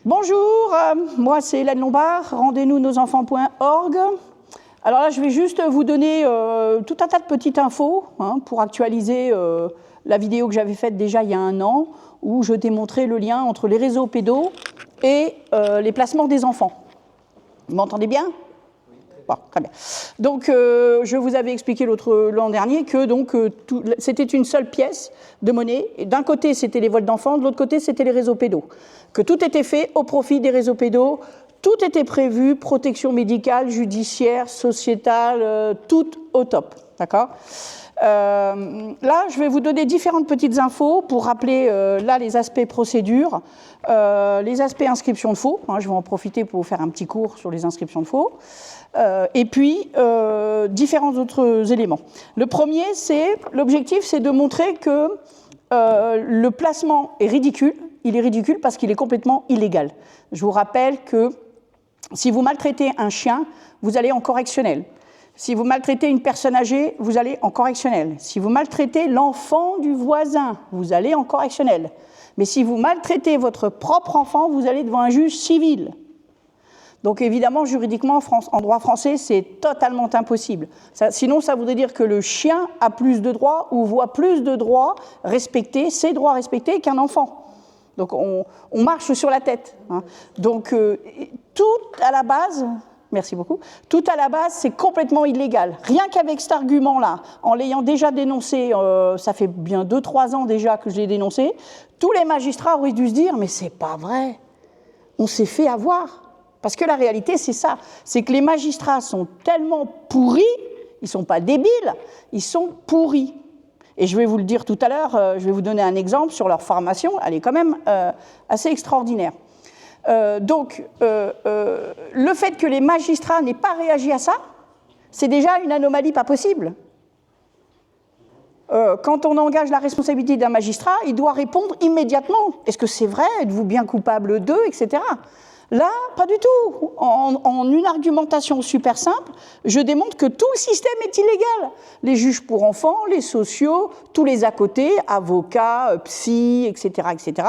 Bonjour, moi c'est Hélène Lombard, rendez-nous nosenfants.org. Alors là, je vais juste vous donner tout un tas de petites infos pour actualiser la vidéo que j'avais faite déjà il y a 1 an, où je démontrais le lien entre les réseaux pédos et les placements des enfants. Vous m'entendez bien ? Bon, très bien. Donc, je vous avais expliqué l'an dernier que c'était une seule pièce de monnaie. D'un côté, c'était les vols d'enfants, de l'autre côté, c'était les réseaux pédos. Que tout était fait au profit des réseaux pédos, tout était prévu, protection médicale, judiciaire, sociétale, tout au top. D'accord ? Là, je vais vous donner différentes petites infos pour rappeler là les aspects procédures, les aspects inscription de faux. Je vais en profiter pour vous faire un petit cours sur les inscriptions de faux. Et puis, différents autres éléments. Le premier, l'objectif, c'est de montrer que le placement est ridicule. Il est ridicule parce qu'il est complètement illégal. Je vous rappelle que si vous maltraitez un chien, vous allez en correctionnel. Si vous maltraitez une personne âgée, vous allez en correctionnel. Si vous maltraitez l'enfant du voisin, vous allez en correctionnel. Mais si vous maltraitez votre propre enfant, vous allez devant un juge civil. Donc évidemment, juridiquement, en droit français, c'est totalement impossible. Sinon, ça voudrait dire que le chien a plus de droits ou voit plus de droits respectés, ses droits respectés qu'un enfant. Donc on marche sur la tête. Donc tout à la base, merci beaucoup, tout à la base, c'est complètement illégal. Rien qu'avec cet argument-là, en l'ayant déjà dénoncé, ça fait bien 2-3 ans déjà que je l'ai dénoncé, tous les magistrats auraient dû se dire « mais c'est pas vrai, on s'est fait avoir ». Parce que la réalité, c'est ça, c'est que les magistrats sont tellement pourris, ils ne sont pas débiles, ils sont pourris. Et je vais vous le dire tout à l'heure, je vais vous donner un exemple sur leur formation, elle est quand même assez extraordinaire. Donc, le fait que les magistrats n'aient pas réagi à ça, c'est déjà une anomalie pas possible. Quand on engage la responsabilité d'un magistrat, il doit répondre immédiatement. Est-ce que c'est vrai ? Êtes-vous bien coupable d'eux, etc. Là, pas du tout. En une argumentation super simple, je démontre que tout le système est illégal. Les juges pour enfants, les sociaux, tous les à côté, avocats, psy, etc., etc.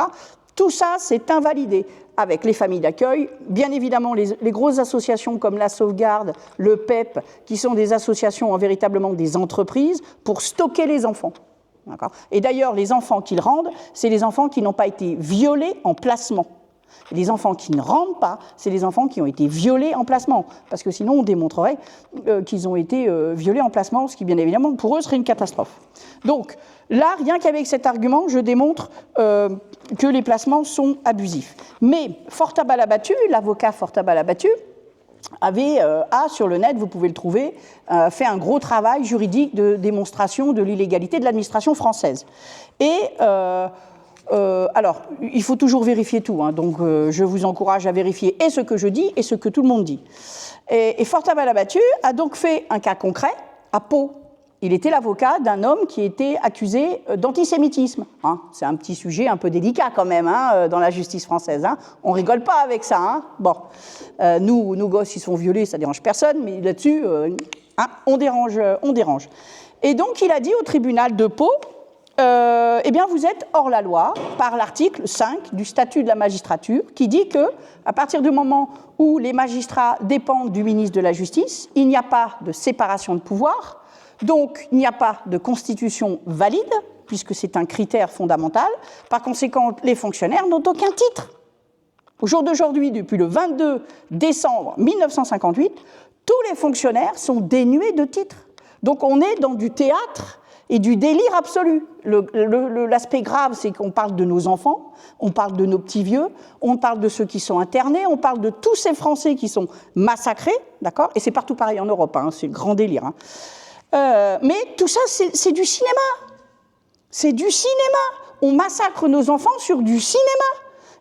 Tout ça, c'est invalidé avec les familles d'accueil. Bien évidemment, les grosses associations comme la Sauvegarde, le PEP, qui sont des associations véritablement des entreprises pour stocker les enfants. D'accord ? Et d'ailleurs, les enfants qu'ils rendent, c'est les enfants qui n'ont pas été violés en placement. Et les enfants qui ne rendent pas, c'est les enfants qui ont été violés en placement. Parce que sinon, on démontrerait qu'ils ont été violés en placement, ce qui, bien évidemment, pour eux, serait une catastrophe. Donc, là, rien qu'avec cet argument, je démontre que les placements sont abusifs. Mais Forta Balabattu, l'avocat Forta Balabattu, a sur le net, vous pouvez le trouver, fait un gros travail juridique de démonstration de l'illégalité de l'administration française. Et alors, il faut toujours vérifier tout, donc je vous encourage à vérifier et ce que je dis et ce que tout le monde dit. Et Forta Balabattu a donc fait un cas concret à Pau. Il était l'avocat d'un homme qui était accusé d'antisémitisme. C'est un petit sujet un peu délicat quand même dans la justice française. On rigole pas avec ça. Bon, nous gosses, ils sont violés, ça dérange personne, mais là-dessus, on dérange. Et donc, il a dit au tribunal de Pau, eh bien, vous êtes hors la loi par l'article 5 du statut de la magistrature qui dit que, à partir du moment où les magistrats dépendent du ministre de la Justice, il n'y a pas de séparation de pouvoir, donc il n'y a pas de constitution valide, puisque c'est un critère fondamental. Par conséquent, les fonctionnaires n'ont aucun titre. Au jour d'aujourd'hui, depuis le 22 décembre 1958, tous les fonctionnaires sont dénués de titre. Donc on est dans du théâtre et du délire absolu. L'aspect grave, c'est qu'on parle de nos enfants, on parle de nos petits vieux, on parle de ceux qui sont internés, on parle de tous ces Français qui sont massacrés, d'accord ? Et c'est partout pareil en Europe, c'est le grand délire. Mais tout ça, c'est du cinéma. C'est du cinéma. On massacre nos enfants sur du cinéma.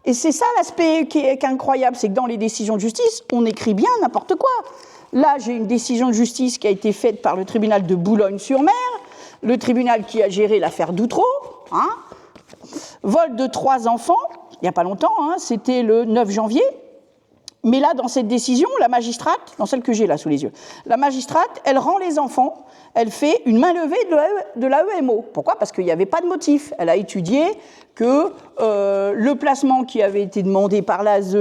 Et c'est ça l'aspect qui est incroyable, c'est que dans les décisions de justice, on écrit bien n'importe quoi. Là, j'ai une décision de justice qui a été faite par le tribunal de Boulogne-sur-Mer, le tribunal qui a géré l'affaire d'Outreau, vol de 3 enfants, il n'y a pas longtemps, c'était le 9 janvier, Mais là, dans cette décision, la magistrate, dans celle que j'ai là sous les yeux, la magistrate, elle rend les enfants, elle fait une main levée de l'AEMO. Pourquoi ? Parce qu'il n'y avait pas de motif. Elle a étudié que le placement qui avait été demandé par l'ASE,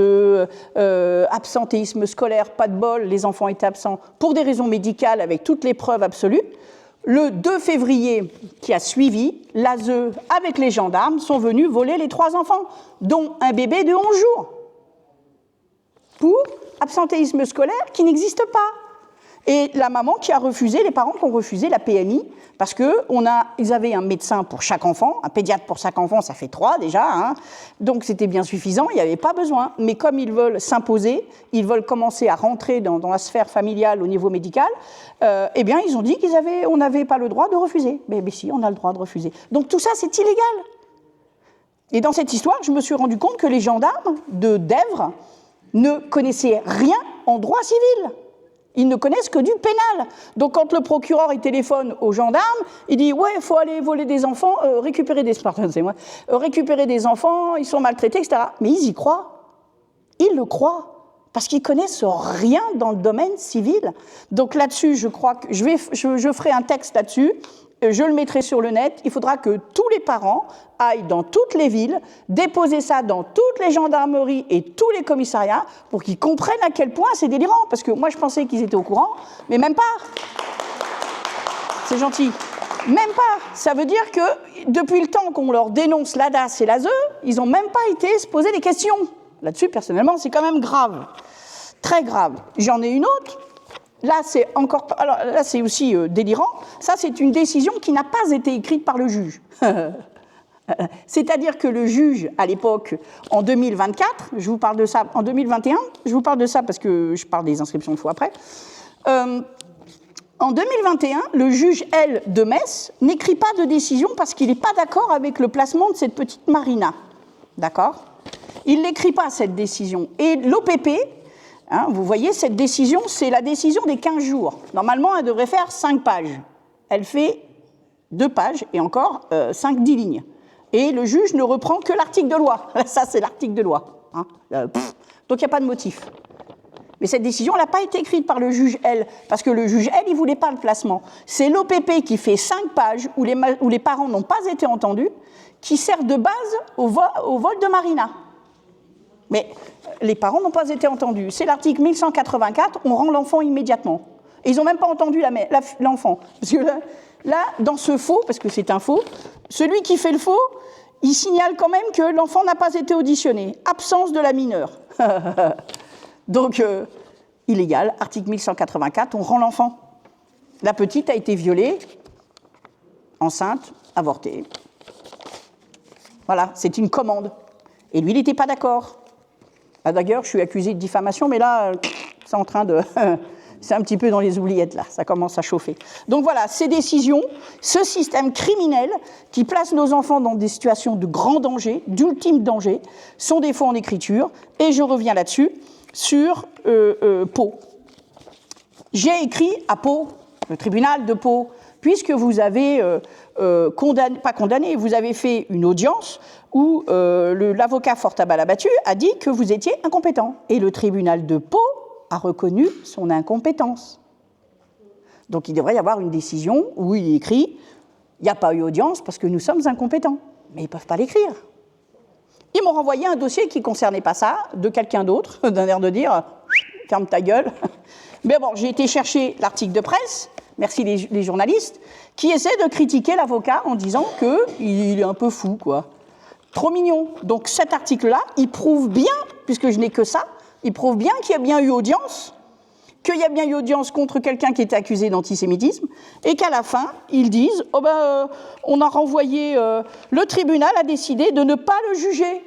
absentéisme scolaire, pas de bol, les enfants étaient absents pour des raisons médicales avec toutes les preuves absolues. Le 2 février qui a suivi, l'ASE avec les gendarmes sont venus voler les 3 enfants, dont un bébé de 11 jours. Pour absentéisme scolaire qui n'existe pas. Et la maman qui a refusé, les parents qui ont refusé la PMI, parce qu'ils avaient un médecin pour chaque enfant, un pédiatre pour chaque enfant, ça fait 3 déjà, hein, donc c'était bien suffisant, il n'y avait pas besoin. Mais comme ils veulent s'imposer, ils veulent commencer à rentrer dans la sphère familiale au niveau médical, eh bien ils ont dit qu'on n'avait pas le droit de refuser. Mais si, on a le droit de refuser. Donc tout ça, c'est illégal. Et dans cette histoire, je me suis rendu compte que les gendarmes de d'Èvres ne connaissaient rien en droit civil. Ils ne connaissent que du pénal. Donc quand le procureur il téléphone aux gendarmes, il dit « Ouais, il faut aller voler des enfants, récupérer des enfants, ils sont maltraités, etc. » Mais ils y croient. Ils le croient. Parce qu'ils connaissent rien dans le domaine civil. Donc là-dessus, je crois que je ferai un texte là-dessus. Je le mettrai sur le net, il faudra que tous les parents aillent dans toutes les villes, déposer ça dans toutes les gendarmeries et tous les commissariats pour qu'ils comprennent à quel point c'est délirant. Parce que moi, je pensais qu'ils étaient au courant, mais même pas. C'est gentil. Même pas. Ça veut dire que depuis le temps qu'on leur dénonce l'ADAS et l'ASE, ils n'ont même pas été se poser des questions. Là-dessus, personnellement, c'est quand même grave. Très grave. J'en ai une autre. Là, c'est aussi délirant. Ça, c'est une décision qui n'a pas été écrite par le juge. C'est-à-dire que le juge, à l'époque, en 2024, je vous parle de ça, en 2021, je vous parle de ça parce que je parle des inscriptions une fois après. En 2021, le juge L de Metz n'écrit pas de décision parce qu'il n'est pas d'accord avec le placement de cette petite Marina. D'accord ? Il n'écrit pas cette décision. Et l'OPP... Hein, vous voyez, cette décision, c'est la décision des 15 jours. Normalement, elle devrait faire 5 pages. Elle fait 2 pages, et encore 5-10 lignes. Et le juge ne reprend que l'article de loi. Ça, c'est l'article de loi. Hein. Donc, il n'y a pas de motif. Mais cette décision, elle n'a pas été écrite par le juge L, parce que le juge L, il ne voulait pas le placement. C'est l'OPP qui fait 5 pages, où les parents n'ont pas été entendus, qui sert de base au vol de Marina. Mais les parents n'ont pas été entendus. C'est l'article 1184, on rend l'enfant immédiatement. Et ils n'ont même pas entendu l'enfant. Parce que là, dans ce faux, parce que c'est un faux, celui qui fait le faux, il signale quand même que l'enfant n'a pas été auditionné. Absence de la mineure. Donc, illégal, article 1184, on rend l'enfant. La petite a été violée, enceinte, avortée. Voilà, c'est une commande. Et lui, il n'était pas d'accord. Ah, d'ailleurs, je suis accusée de diffamation, mais là, c'est en train de... c'est un petit peu dans les oubliettes, là, ça commence à chauffer. Donc voilà, ces décisions, ce système criminel qui place nos enfants dans des situations de grand danger, d'ultime danger, sont des faux en écriture, et je reviens là-dessus, sur Pau. J'ai écrit à Pau, le tribunal de Pau, puisque vous avez vous avez fait une audience où l'avocat Fortabat-Labattu a dit que vous étiez incompétent. Et le tribunal de Pau a reconnu son incompétence. Donc il devrait y avoir une décision où il écrit « Il n'y a pas eu audience parce que nous sommes incompétents ». Mais ils ne peuvent pas l'écrire. Ils m'ont renvoyé un dossier qui ne concernait pas ça, de quelqu'un d'autre, d'un air de dire « Ferme ta gueule ». Mais bon, j'ai été chercher l'article de presse, merci les journalistes, qui essaient de critiquer l'avocat en disant qu'il est un peu fou, quoi. Trop mignon. Donc cet article-là, il prouve bien, puisque je n'ai que ça, il prouve bien qu'il y a bien eu audience, qu'il y a bien eu audience contre quelqu'un qui était accusé d'antisémitisme, et qu'à la fin, ils disent « Oh ben, on a renvoyé, le tribunal a décidé de ne pas le juger. »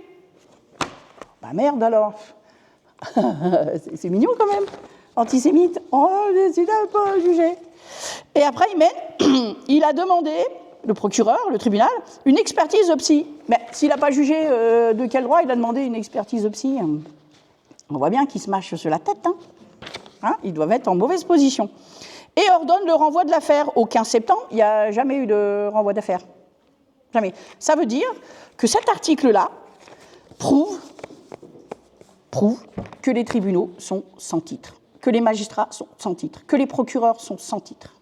Bah merde alors. C'est mignon quand même. Antisémite, on a décidé de ne pas le juger. Et après, il a demandé, le procureur, le tribunal, une expertise de psy. Mais s'il n'a pas jugé de quel droit il a demandé une expertise de psy, on voit bien qu'il se mâche sur la tête. Hein, ils doivent être en mauvaise position. Et ordonne le renvoi de l'affaire. Au 15 septembre, il n'y a jamais eu de renvoi d'affaire. Jamais. Ça veut dire que cet article-là prouve prouve que les tribunaux sont sans titre, que les magistrats sont sans titre, que les procureurs sont sans titre.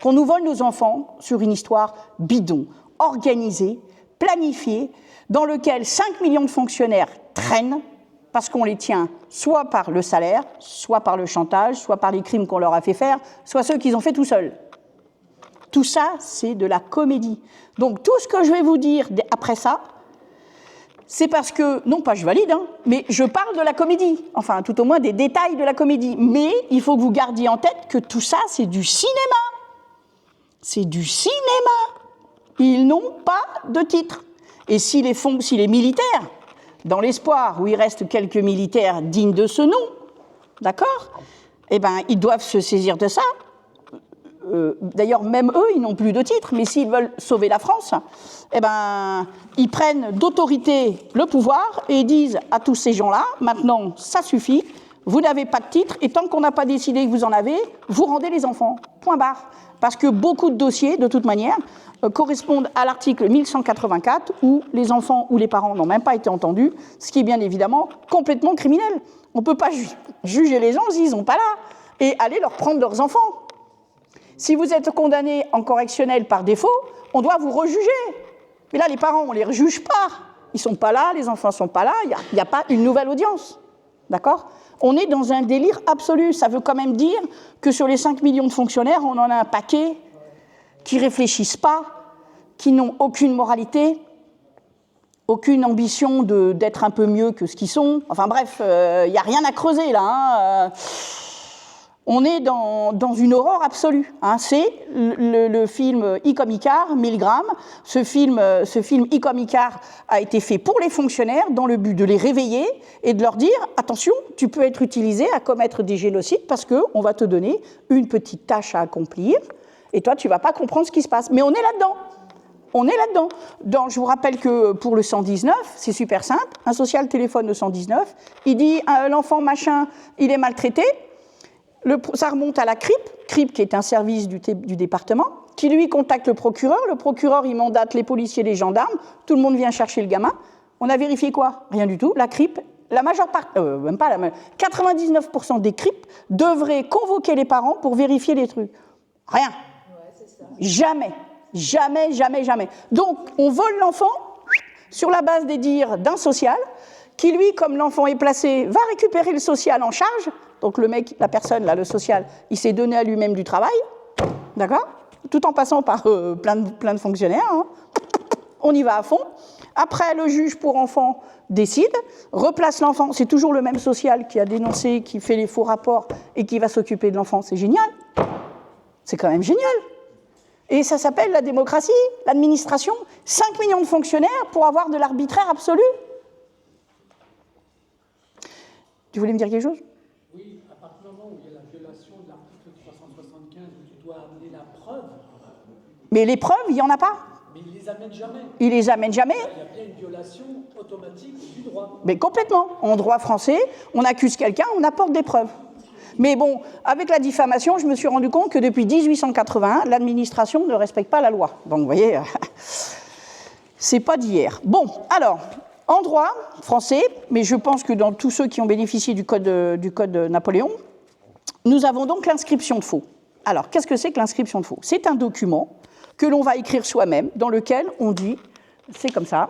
Qu'on nous vole nos enfants sur une histoire bidon, organisée, planifiée, dans laquelle 5 millions de fonctionnaires traînent parce qu'on les tient soit par le salaire, soit par le chantage, soit par les crimes qu'on leur a fait faire, soit ceux qu'ils ont fait tout seuls. Tout ça, c'est de la comédie. Donc tout ce que je vais vous dire après ça, c'est parce que, non pas je valide, mais je parle de la comédie, enfin tout au moins des détails de la comédie. Mais il faut que vous gardiez en tête que tout ça, c'est du cinéma. C'est du cinéma. Ils n'ont pas de titre. Et si les militaires, dans l'espoir où il reste quelques militaires dignes de ce nom, d'accord, eh ben, ils doivent se saisir de ça. D'ailleurs, même eux, ils n'ont plus de titre, mais s'ils veulent sauver la France, eh ben, ils prennent d'autorité le pouvoir et ils disent à tous ces gens-là, maintenant, ça suffit, vous n'avez pas de titre, et tant qu'on n'a pas décidé que vous en avez, vous rendez les enfants. Point barre. Parce que beaucoup de dossiers, de toute manière, correspondent à l'article 1184, où les enfants ou les parents n'ont même pas été entendus, ce qui est bien évidemment complètement criminel. On ne peut pas juger les gens s'ils ne sont pas là, et aller leur prendre leurs enfants. Si vous êtes condamné en correctionnel par défaut, on doit vous rejuger. Mais là, les parents, on ne les rejuge pas. Ils ne sont pas là, les enfants ne sont pas là, il n'y a pas une nouvelle audience. D'accord ? On est dans un délire absolu. Ça veut quand même dire que sur les 5 millions de fonctionnaires, on en a un paquet qui ne réfléchissent pas, qui n'ont aucune moralité, aucune ambition d'être un peu mieux que ce qu'ils sont. Enfin bref, il n'y a rien à creuser là. On est dans une horreur absolue. C'est le film I comme Icare, 1000 grammes. Ce film I comme Icare a été fait pour les fonctionnaires dans le but de les réveiller et de leur dire « Attention, tu peux être utilisé à commettre des génocides parce qu'on va te donner une petite tâche à accomplir et toi, tu ne vas pas comprendre ce qui se passe. » Mais on est là-dedans. On est là-dedans. Je vous rappelle que pour le 119, c'est super simple. Un social téléphone au 119. Il dit « L'enfant machin, il est maltraité ». Ça remonte à la CRIP qui est un service du département, qui lui contacte le procureur, il mandate les policiers, les gendarmes, tout le monde vient chercher le gamin. On a vérifié quoi ? Rien du tout. La CRIP, la majeure partie, même pas 99% des CRIP devraient convoquer les parents pour vérifier les trucs. Rien. Ouais, c'est ça. Jamais. Donc, on vole l'enfant sur la base des dires d'un social, qui lui, comme l'enfant est placé, va récupérer le social en charge. Donc le mec, la personne, là, le social, il s'est donné à lui-même du travail, d'accord ? Tout en passant par plein de fonctionnaires. On y va à fond. Après, le juge pour enfants décide, replace l'enfant. C'est toujours le même social qui a dénoncé, qui fait les faux rapports et qui va s'occuper de l'enfant. C'est génial. C'est quand même génial. Et ça s'appelle la démocratie, l'administration. 5 millions de fonctionnaires pour avoir de l'arbitraire absolu. Tu voulais me dire quelque chose ? Oui, à partir du moment où il y a la violation de l'article 375, où tu dois amener la preuve. Mais les preuves, il n'y en a pas. Mais ils ne les amènent jamais. Ils les amènent jamais. Il y a bien une violation automatique du droit. Mais complètement. En droit français, on accuse quelqu'un, on apporte des preuves. Mais bon, avec la diffamation, je me suis rendu compte que depuis 1881, l'administration ne respecte pas la loi. Donc, vous voyez, c'est pas d'hier. Bon, alors, en droit français, mais je pense que dans tous ceux qui ont bénéficié du code Napoléon, nous avons donc l'inscription de faux. Alors, qu'est-ce que c'est que l'inscription de faux ? C'est un document que l'on va écrire soi-même, dans lequel on dit, c'est comme ça,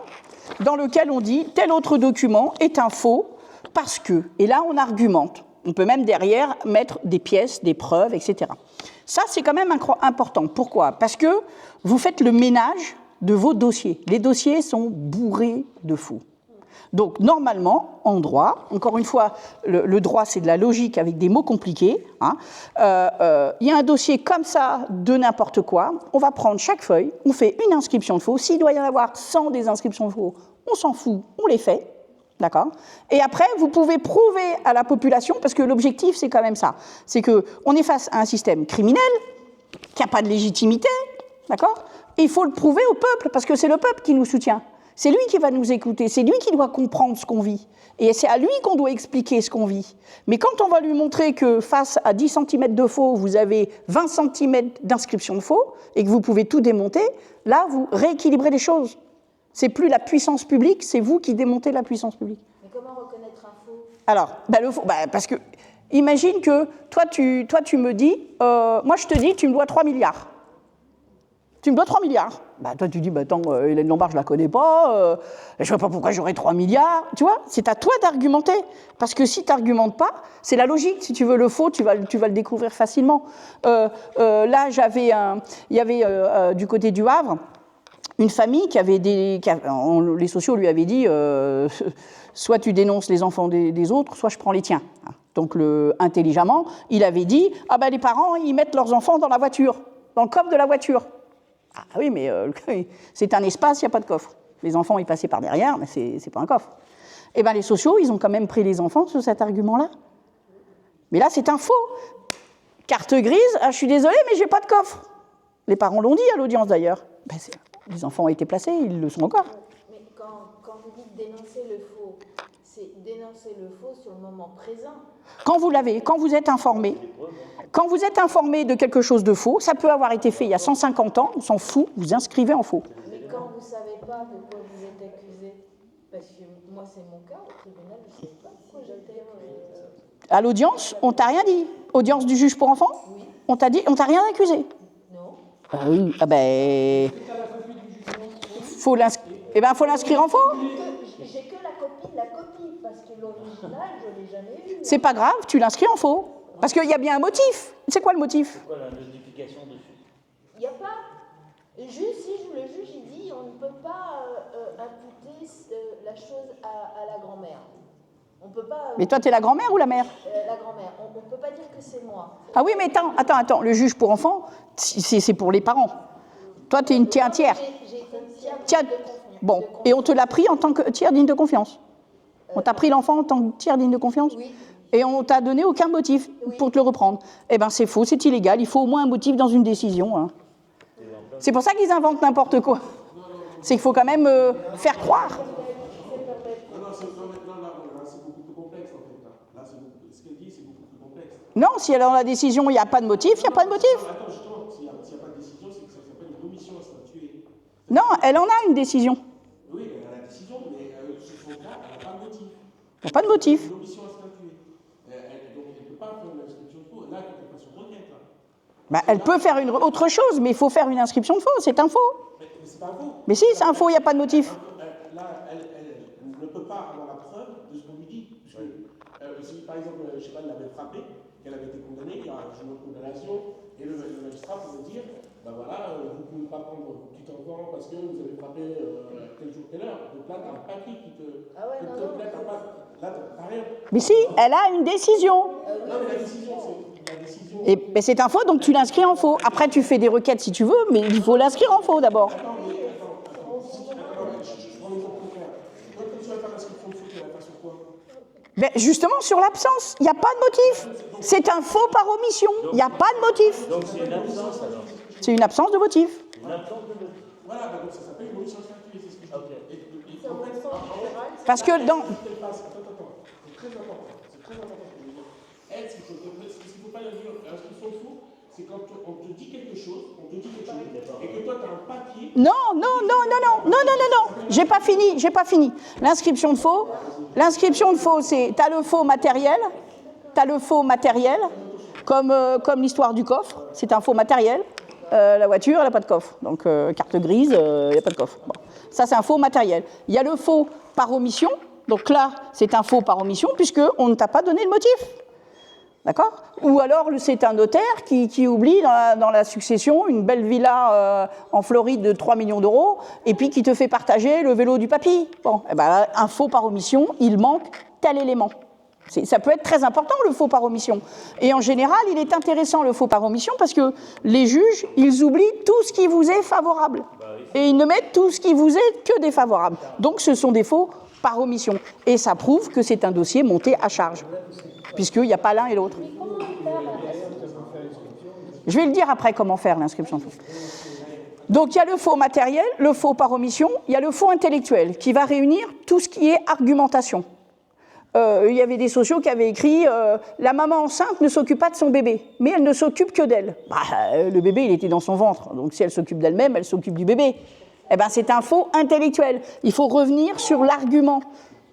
dans lequel on dit tel autre document est un faux parce que, et là on argumente. On peut même derrière mettre des pièces, des preuves, etc. Ça, c'est quand même important. Pourquoi ? Parce que vous faites le ménage de vos dossiers. Les dossiers sont bourrés de faux. Donc, normalement, en droit, encore une fois, le droit, c'est de la logique avec des mots compliqués. Il y a un dossier comme ça de n'importe quoi. On va prendre chaque feuille, on fait une inscription de faux. S'il doit y en avoir 100 des inscriptions de faux, on s'en fout, on les fait. D'accord ? Et après, vous pouvez prouver à la population, parce que l'objectif, c'est quand même ça, c'est qu'on est face à un système criminel qui n'a pas de légitimité, d'accord ? Et il faut le prouver au peuple, parce que c'est le peuple qui nous soutient. C'est lui qui va nous écouter, c'est lui qui doit comprendre ce qu'on vit. Et c'est à lui qu'on doit expliquer ce qu'on vit. Mais quand on va lui montrer que face à 10 cm de faux, vous avez 20 cm d'inscription de faux, et que vous pouvez tout démonter, là, vous rééquilibrez les choses. C'est plus la puissance publique, c'est vous qui démontez la puissance publique. Mais comment reconnaître un faux ? Alors, le faux, parce que, imagine que toi, tu me dis, moi je te dis, tu me dois 3 milliards. Tu me dois 3 milliards. Toi, tu dis, attends, Hélène Lombard, je la connais pas, je vois pas pourquoi j'aurais 3 milliards. Tu vois, c'est à toi d'argumenter. Parce que si tu n'argumentes pas, c'est la logique. Si tu veux le faux, tu vas le découvrir facilement. Là, il y avait du côté du Havre, une famille qui avait les sociaux lui avaient dit, soit tu dénonces les enfants des autres, soit je prends les tiens. Donc, intelligemment, il avait dit, les parents, ils mettent leurs enfants dans la voiture, dans le coffre de la voiture. Ah oui, mais c'est un espace, il n'y a pas de coffre. Les enfants, ils passaient par derrière, mais c'est pas un coffre. Eh bien, les sociaux, ils ont quand même pris les enfants sur cet argument-là. Mais là, c'est un faux. Carte grise, je suis désolée, mais j'ai pas de coffre. Les parents l'ont dit à l'audience, d'ailleurs. Les enfants ont été placés, ils le sont encore. Mais quand vous dites dénoncer le faux, c'est dénoncer le faux sur le moment présent. Quand vous êtes informé. Quand vous êtes informé de quelque chose de faux, ça peut avoir été fait il y a 150 ans, on s'en fout, vous inscrivez en faux. Mais quand vous ne savez pas de quoi vous êtes accusé, parce que moi c'est mon cas, au tribunal, je ne sais pas pourquoi j'étais... À l'audience, on t'a rien dit. Audience du juge pour enfants, oui. On t'a rien accusé. Non. Oui, faut l'inscrire en faux. J'ai que la copie, parce que l'original, je ne l'ai jamais eu. C'est pas grave, tu l'inscris en faux. Parce qu'il y a bien un motif. C'est quoi le motif? C'est quoi la notification dessus? Il n'y a pas. Le juge, il dit on ne peut pas imputer la chose à la grand-mère. On peut pas. Mais toi, tu es la grand-mère ou la mère? La grand-mère. On ne peut pas dire que c'est moi. Ah oui, mais attends. Le juge pour enfants, c'est pour les parents. Toi, tu es un tiers. J'ai été tiers digne de confiance. Bon, et on te l'a pris en tant que tiers digne de confiance? On t'a pris l'enfant en tant que tiers digne de confiance? Oui. Et on t'a donné aucun motif pour te le reprendre. Eh bien, c'est faux, c'est illégal. Il faut au moins un motif dans une décision. Hein. C'est pour ça qu'ils inventent n'importe quoi. C'est qu'il faut quand même faire croire. Non, c'est beaucoup plus complexe en fait. Là, ce qu'elle dit, c'est beaucoup plus complexe. Non, si dans la décision, il n'y a pas de motif, il n'y a pas de motif. Attends, justement, s'il n'y a pas de décision, c'est que ça s'appelle une omission à statuer. Non, elle en a une décision. Oui, elle a la décision, mais sur son cas, elle n'a pas de motif. Il n'y a pas de motif. Une omission à statuer. Donc, elle ne peut pas faire une inscription de faux. Là, elle ne peut pas sur requête. Elle peut faire autre chose, mais il faut faire une inscription de faux. C'est un faux. Mais c'est pas un faux. Mais si, c'est un faux, il n'y a pas de motif. Là, elle ne peut pas avoir la preuve de ce qu'on lui dit. Puisque, si par exemple, je ne sais pas, elle l'avait frappé, qu'elle avait été condamnée, il y aura un jugement de condamnation, et le magistrat pourrait dire vous ne pouvez pas prendre votre petit enfant parce que vous avez frappé tel jour, telle heure. Donc là, tu as un papier qui te. Ah ouais, non. Là, tu n'as rien. Mais si, elle a une décision. Non, mais la décision, c'est. La décision. Et c'est un faux, donc tu l'inscris en faux. Après, tu fais des requêtes si tu veux, mais il faut l'inscrire en faux d'abord. Je prends l'exemple contraire. Quand tu vas faire l'inscription de faux, tu vas faire sur quoi? Justement, sur l'absence, il n'y a pas de motif. C'est un faux par omission. Il n'y a pas de motif. Donc c'est une absence alors? C'est une absence de motif. Une absence de motif. Voilà, donc ça s'appelle une omission statuée, c'est ce que je dis. Ok. En fait, Parce que dans... attends, c'est très important. C'est très important ce que je veux dire. Elle, ce qu'il ne faut pas dire l'inscription de faux, c'est quand on te dit quelque chose, et que toi, tu as un papier. Non. J'ai pas fini. L'inscription de faux, c'est, t'as le faux matériel, comme l'histoire du coffre, c'est un faux matériel. La voiture, elle n'a pas de coffre. Donc, carte grise, il n'y a pas de coffre. Bon. Ça, c'est un faux matériel. Il y a le faux par omission. Donc là, c'est un faux par omission, puisqu'on ne t'a pas donné le motif. D'accord? Ou alors, c'est un notaire qui oublie dans la succession une belle villa en Floride de 3 millions d'euros, et puis qui te fait partager le vélo du papy. Bon, un faux par omission, il manque tel élément. Ça peut être très important, le faux par omission. Et en général, il est intéressant, le faux par omission, parce que les juges, ils oublient tout ce qui vous est favorable. Et ils ne mettent tout ce qui vous est que défavorable. Donc, ce sont des faux par omission. Et ça prouve que c'est un dossier monté à charge, puisqu'il n'y a pas l'un et l'autre. Je vais le dire après comment faire l'inscription de faux. Donc, il y a le faux matériel, le faux par omission, il y a le faux intellectuel, qui va réunir tout ce qui est argumentation. Il y avait des sociaux qui avaient écrit la maman enceinte ne s'occupe pas de son bébé, mais elle ne s'occupe que d'elle. Le bébé, il était dans son ventre, donc si elle s'occupe d'elle-même, elle s'occupe du bébé. Eh bien, c'est un faux intellectuel. Il faut revenir sur l'argument.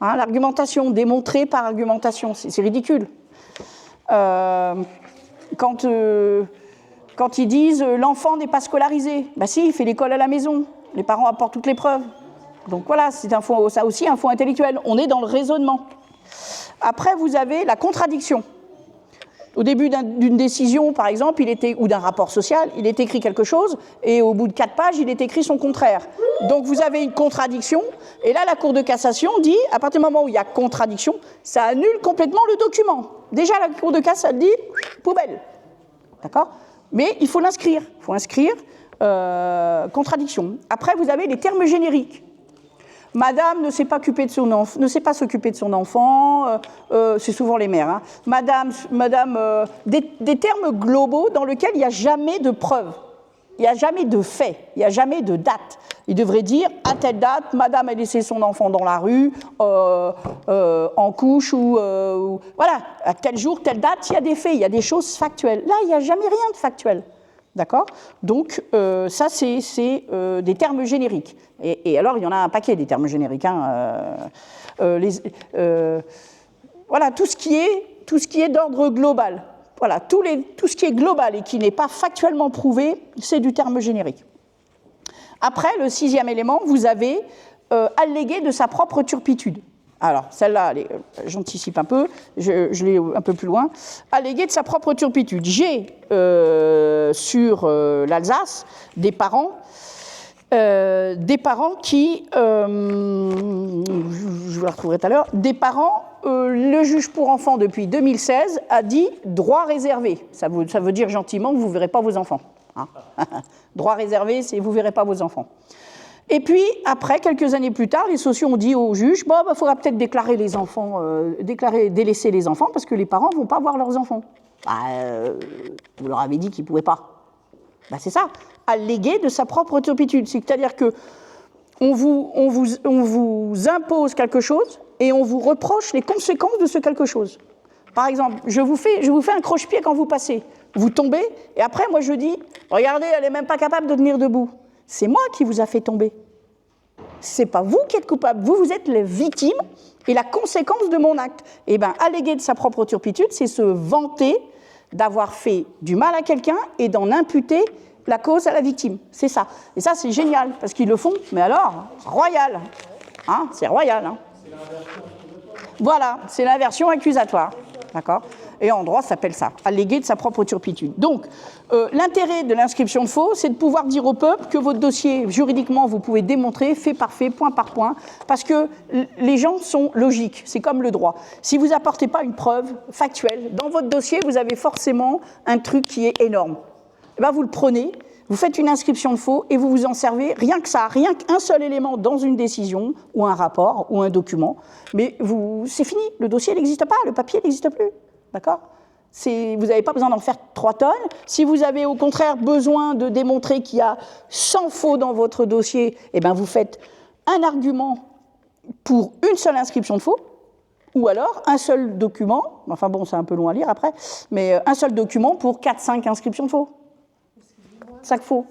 Hein, l'argumentation, démontrée par argumentation, c'est ridicule. Quand ils disent l'enfant n'est pas scolarisé, bah si, il fait l'école à la maison, les parents apportent toutes les preuves. Donc voilà, c'est ça aussi un faux intellectuel. On est dans le raisonnement. Après, vous avez la contradiction. Au début d'une décision, par exemple, ou d'un rapport social, il est écrit quelque chose, et au bout de 4 pages, il est écrit son contraire. Donc vous avez une contradiction, et là, la Cour de cassation dit, à partir du moment où il y a contradiction, ça annule complètement le document. Déjà, la Cour de cassation dit, poubelle. D'accord ? Mais il faut l'inscrire. Il faut inscrire contradiction. Après, vous avez les termes génériques. Madame ne sait pas s'occuper de son enfant, c'est souvent les mères. Hein. Madame, des termes globaux dans lesquels il n'y a jamais de preuve, il n'y a jamais de fait, il n'y a jamais de date. Il devrait dire à telle date, Madame a laissé son enfant dans la rue, en couche ou voilà, à tel jour, telle date. Il y a des faits, il y a des choses factuelles. Là, il n'y a jamais rien de factuel. D'accord ? Donc, ça, c'est des termes génériques. Et alors, il y en a un paquet des termes génériques. Hein, voilà, tout ce qui est d'ordre global. Voilà, tout ce qui est global et qui n'est pas factuellement prouvé, c'est du terme générique. Après, le 6e élément, vous avez allégué de sa propre turpitude. Alors, celle-là, j'anticipe un peu, je l'ai un peu plus loin. Allégué de sa propre turpitude. J'ai sur l'Alsace des parents qui, je vous la retrouverai tout à l'heure, des parents, le juge pour enfants depuis 2016 a dit droit réservé. Ça veut dire gentiment que vous ne verrez pas vos enfants. Hein. Droit réservé, c'est vous ne verrez pas vos enfants. Et puis, après, quelques années plus tard, les sociaux ont dit au juge, bon, bah, faudra peut-être déclarer les enfants, délaisser les enfants, parce que les parents ne vont pas voir leurs enfants. Bah, vous leur avez dit qu'ils ne pouvaient pas. Bah, c'est ça, alléguer de sa propre turpitude. C'est-à-dire qu'on vous impose quelque chose et on vous reproche les conséquences de ce quelque chose. Par exemple, je vous fais un croche-pied quand vous passez. Vous tombez, et après, moi, je dis, regardez, elle n'est même pas capable de tenir debout. C'est moi qui vous a fait tomber. C'est pas vous qui êtes coupable. Vous êtes les victimes et la conséquence de mon acte. Eh bien, alléguer de sa propre turpitude, c'est se vanter d'avoir fait du mal à quelqu'un et d'en imputer la cause à la victime. C'est ça. Et ça, c'est génial, parce qu'ils le font, mais alors, royal. Hein, c'est royal. Hein. Voilà, c'est l'inversion accusatoire. D'accord ? Et en droit, ça s'appelle ça, alléguer de sa propre turpitude. Donc, l'intérêt de l'inscription de faux, c'est de pouvoir dire au peuple que votre dossier, juridiquement, vous pouvez démontrer, fait par fait, point par point, parce que les gens sont logiques, c'est comme le droit. Si vous n'apportez pas une preuve factuelle, dans votre dossier, vous avez forcément un truc qui est énorme. Et bien, vous le prenez, vous faites une inscription de faux et vous vous en servez, rien que ça, rien qu'un seul élément dans une décision, ou un rapport, ou un document, mais c'est fini, le dossier n'existe pas, le papier n'existe plus. D'accord ? Vous n'avez pas besoin d'en faire 3 tonnes. Si vous avez au contraire besoin de démontrer qu'il y a 100 faux dans votre dossier, eh bien vous faites un argument pour une seule inscription de faux, ou alors un seul document, enfin bon, c'est un peu long à lire après, mais un seul document pour 4-5 inscriptions de faux. Chaque faux.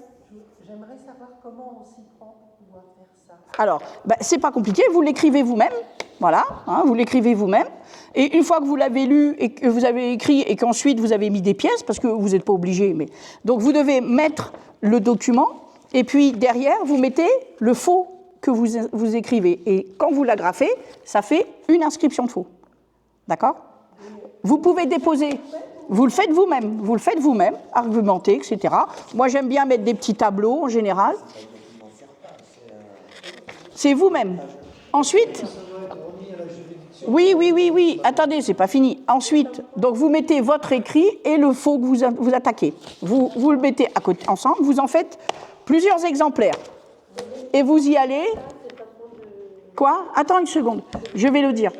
J'aimerais savoir comment on s'y prend pour pouvoir faire ça. Alors, c'est pas compliqué, vous l'écrivez vous-même. Voilà, hein, vous l'écrivez vous-même. Et une fois que vous l'avez lu et que vous avez écrit et qu'ensuite vous avez mis des pièces, parce que vous n'êtes pas obligé, mais donc vous devez mettre le document et puis derrière vous mettez le faux que vous écrivez. Et quand vous l'agrafez, ça fait une inscription de faux. D'accord ? Vous pouvez déposer. Vous le faites vous-même, argumenter, etc. Moi, j'aime bien mettre des petits tableaux en général. C'est vous-même. Ensuite. Oui. Attendez, c'est pas fini. Ensuite, donc vous mettez votre écrit et le faux que vous attaquez. Vous le mettez à côté ensemble. Vous en faites plusieurs exemplaires. Et vous y allez. Quoi ? Attends une seconde. Je vais le dire.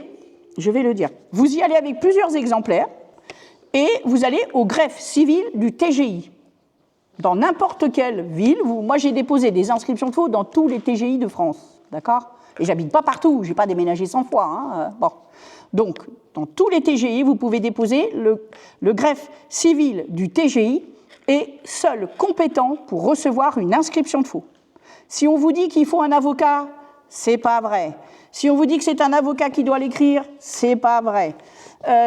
Vous y allez avec plusieurs exemplaires et vous allez au greffe civil du TGI. Dans n'importe quelle ville. Moi, j'ai déposé des inscriptions de faux dans tous les TGI de France. D'accord ? Et j'habite pas partout, je n'ai pas déménagé 100 fois. Hein. Bon. Donc, dans tous les TGI, vous pouvez déposer le greffe civil du TGI est seul compétent pour recevoir une inscription de faux. Si on vous dit qu'il faut un avocat, c'est pas vrai. Si on vous dit que c'est un avocat qui doit l'écrire, c'est pas vrai.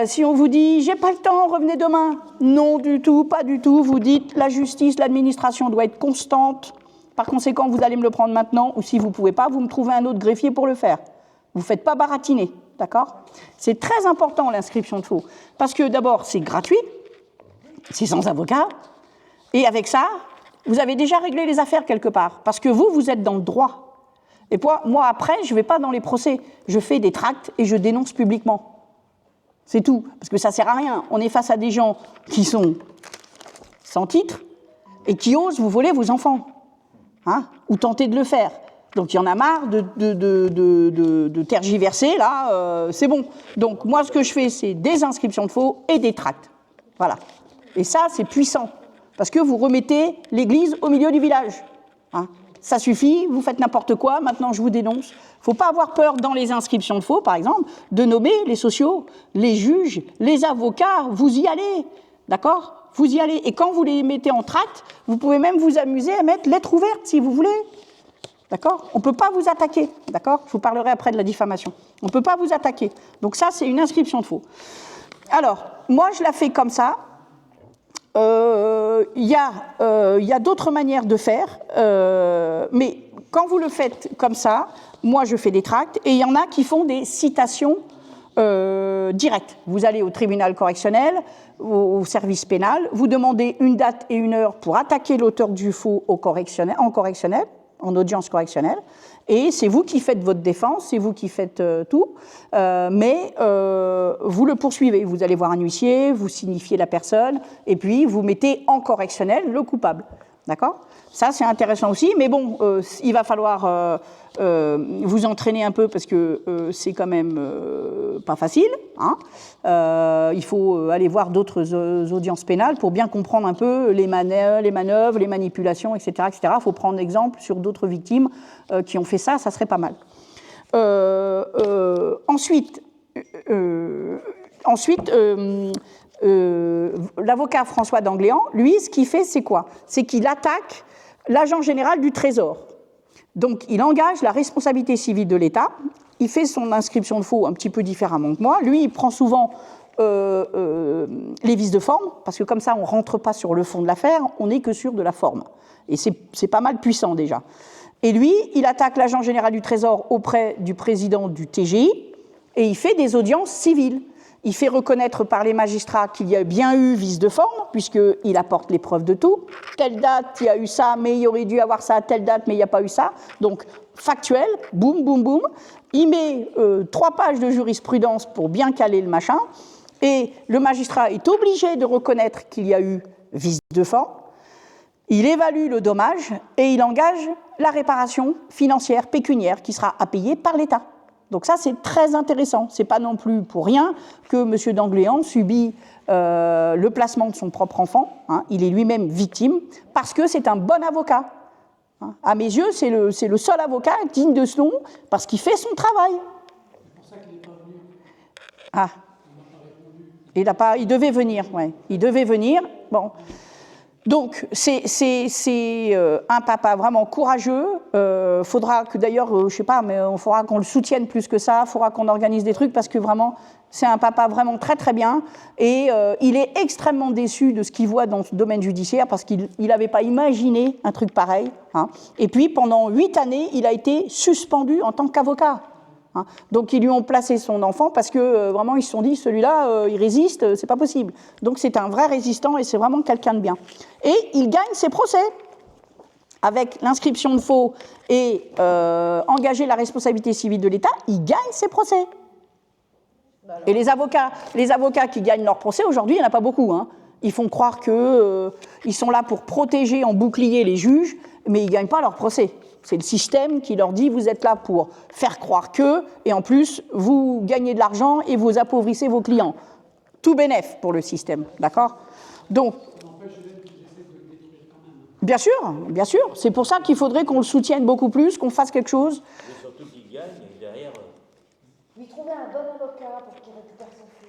Si on vous dit « j'ai pas le temps, revenez demain », non du tout, pas du tout. Vous dites « la justice, l'administration doit être constante, par conséquent vous allez me le prendre maintenant, ou si vous pouvez pas, vous me trouvez un autre greffier pour le faire ». Vous ne faites pas baratiner, d'accord? C'est très important l'inscription de faux, parce que d'abord c'est gratuit, c'est sans avocat, et avec ça, vous avez déjà réglé les affaires quelque part, parce que vous êtes dans le droit. Et moi, après, je ne vais pas dans les procès. Je fais des tracts et je dénonce publiquement. C'est tout. Parce que ça ne sert à rien. On est face à des gens qui sont sans titre et qui osent vous voler vos enfants. Hein, ou tenter de le faire. Donc, il y en a marre de tergiverser. Là, c'est bon. Donc, moi, ce que je fais, c'est des inscriptions de faux et des tracts. Voilà. Et ça, c'est puissant. Parce que vous remettez l'église au milieu du village. Hein. Ça suffit, vous faites n'importe quoi, maintenant je vous dénonce. Il ne faut pas avoir peur dans les inscriptions de faux, par exemple, de nommer les sociaux, les juges, les avocats, vous y allez, d'accord? Vous y allez. Et quand vous les mettez en tract, vous pouvez même vous amuser à mettre lettre ouverte, si vous voulez. D'accord? On ne peut pas vous attaquer, d'accord? Je vous parlerai après de la diffamation. On ne peut pas vous attaquer. Donc ça, c'est une inscription de faux. Alors, moi, je la fais comme ça. Il y a d'autres manières de faire, mais quand vous le faites comme ça, moi je fais des tracts, et il y en a qui font des citations directes. Vous allez au tribunal correctionnel, au service pénal, vous demandez une date et une heure pour attaquer l'auteur du faux en correctionnel, en audience correctionnelle, et c'est vous qui faites votre défense, c'est vous qui faites tout, mais vous le poursuivez. Vous allez voir un huissier, vous signifiez la personne, et puis vous mettez en correctionnel le coupable. D'accord ? Ça, c'est intéressant aussi, mais bon, il va falloir vous entraîner un peu parce que c'est quand même pas facile. Hein. Il faut aller voir d'autres audiences pénales pour bien comprendre un peu les manœuvres, les manipulations, etc. etc. Il faut prendre exemple sur d'autres victimes qui ont fait ça, ça serait pas mal. Ensuite, l'avocat François d'Angléan, lui, ce qu'il fait, c'est quoi? C'est qu'il attaque l'agent général du Trésor. Donc, il engage la responsabilité civile de l'État. Il fait son inscription de faux un petit peu différemment que moi. Lui, il prend souvent les vices de forme, parce que comme ça, on ne rentre pas sur le fond de l'affaire, on n'est que sur de la forme. Et c'est pas mal puissant, déjà. Et lui, il attaque l'agent général du Trésor auprès du président du TGI, et il fait des audiences civiles. Il fait reconnaître par les magistrats qu'il y a bien eu vice de forme, puisqu'il apporte les preuves de tout. Telle date, il y a eu ça, mais il aurait dû avoir ça à telle date, mais il n'y a pas eu ça. Donc, factuel, boum, boum, boum. Il met 3 pages de jurisprudence pour bien caler le machin. Et le magistrat est obligé de reconnaître qu'il y a eu vice de forme. Il évalue le dommage et il engage la réparation financière, pécuniaire, qui sera à payer par l'État. Donc ça, c'est très intéressant. Ce n'est pas non plus pour rien que M. d'Angléan subit le placement de son propre enfant. Hein. Il est lui-même victime, parce que c'est un bon avocat. Hein. À mes yeux, c'est le seul avocat digne de ce nom, parce qu'il fait son travail. C'est pour ça qu'il n'est pas venu. Ah. Il devait venir, ouais. Il devait venir. Bon. Donc, c'est un papa vraiment courageux. Faudra que, d'ailleurs, je sais pas, mais il faudra qu'on le soutienne plus que ça. Il faudra qu'on organise des trucs parce que vraiment, c'est un papa vraiment très très bien. Et il est extrêmement déçu de ce qu'il voit dans ce domaine judiciaire parce qu'il n'avait pas imaginé un truc pareil. Hein. Et puis, pendant 8 années, il a été suspendu en tant qu'avocat. Hein. Donc ils lui ont placé son enfant parce que vraiment ils se sont dit celui-là il résiste, c'est pas possible. Donc c'est un vrai résistant et c'est vraiment quelqu'un de bien. Et il gagne ses procès avec l'inscription de faux et engager la responsabilité civile de l'État. Il gagne ses procès. Et les avocats qui gagnent leur procès aujourd'hui, il n'y en a pas beaucoup. Hein. Ils font croire qu'ils sont là pour protéger en bouclier les juges, mais ils ne gagnent pas leur procès. C'est le système qui leur dit vous êtes là pour faire croire que, et en plus, vous gagnez de l'argent et vous appauvrissez vos clients. Tout bénef pour le système, d'accord ? Donc, bien sûr, c'est pour ça qu'il faudrait qu'on le soutienne beaucoup plus, qu'on fasse quelque chose. Et surtout qu'il gagne, et derrière... Lui trouver un bon avocat pour qu'il récupère son fils.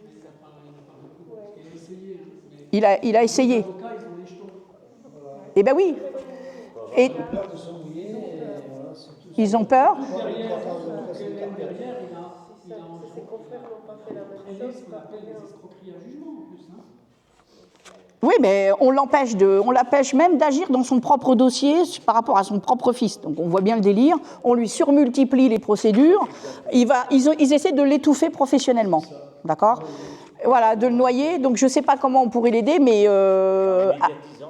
Il a essayé. Eh bien oui. Et Ils ont peur. Derrière, il a Ses confrères n'ont pas fait la même entraîné chose. ce qu'on appelle des escroqueries à jugement en plus. Hein. Oui, mais on l'empêche même d'agir dans son propre dossier par rapport à son propre fils. Donc on voit bien le délire. On lui surmultiplie les procédures. Ils essaient de l'étouffer professionnellement, d'accord ? Voilà, de le noyer. Donc je ne sais pas comment on pourrait l'aider, mais En médiatisant déjà.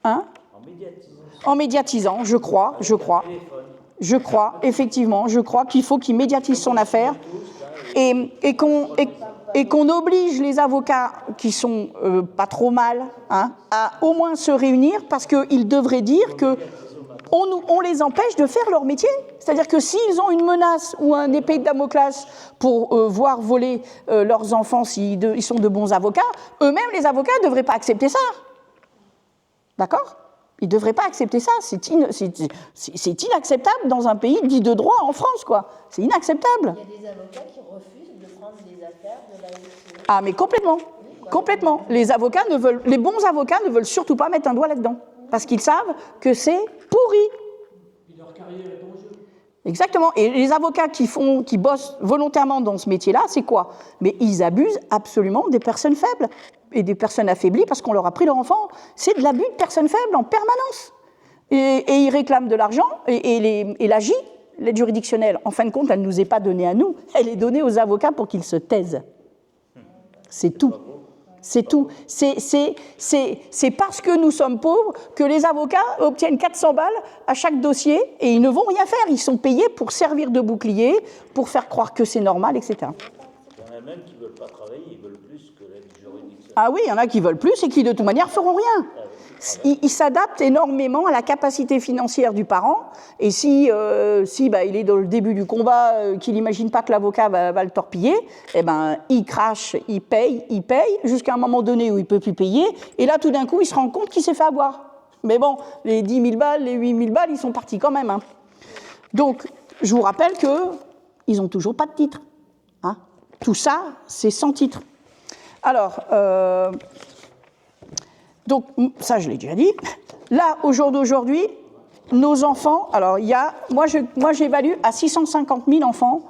hein ? En médiatisant. En médiatisant, je crois. Je crois, effectivement, je crois qu'il faut qu'il médiatise son affaire et qu'on oblige les avocats qui sont pas trop mal à au moins se réunir parce qu'ils devraient dire que on les empêche de faire leur métier. C'est-à-dire que s'ils ont une menace ou un épée de Damoclès pour voir voler leurs enfants s'ils sont de bons avocats, eux-mêmes, les avocats, ne devraient pas accepter ça. D'accord ? Ils ne devraient pas accepter ça. C'est inacceptable dans un pays dit de droit en France, quoi. C'est inacceptable. Il y a des avocats qui refusent de prendre des affaires de la SCI. Ah, mais complètement. Complètement. Les bons avocats ne veulent surtout pas mettre un doigt là-dedans. Parce qu'ils savent que c'est pourri. Puis leur carrière est en jeu. Exactement. Et les avocats qui bossent volontairement dans ce métier-là, c'est quoi ? Mais ils abusent absolument des personnes faibles et des personnes affaiblies parce qu'on leur a pris leur enfant. C'est de l'abus de personnes faibles en permanence. Et ils réclament de l'argent et l'AJ, l'aide juridictionnelle, en fin de compte, elle ne nous est pas donnée à nous, elle est donnée aux avocats pour qu'ils se taisent. C'est tout. C'est tout. C'est parce que nous sommes pauvres que les avocats obtiennent 400 balles à chaque dossier et ils ne vont rien faire. Ils sont payés pour servir de bouclier, pour faire croire que c'est normal, etc. Il y en a même qui ne veulent pas travailler, ils veulent plus que l'aide juridictionnelle. Ah oui, il y en a qui veulent plus et qui de toute manière feront rien. Ils s'adaptent énormément à la capacité financière du parent et si il est dans le début du combat, qu'il n'imagine pas que l'avocat va le torpiller, eh ben, il crache, il paye, jusqu'à un moment donné où il ne peut plus payer et là tout d'un coup il se rend compte qu'il s'est fait avoir. Mais bon, les 10 000 balles, les 8 000 balles, ils sont partis quand même. Hein. Donc, je vous rappelle qu'ils n'ont toujours pas de titre. Hein. Tout ça, c'est sans titre. Alors, donc, ça, je l'ai déjà dit. Là, au jour d'aujourd'hui, nos enfants, alors moi j'évalue à 650 000 enfants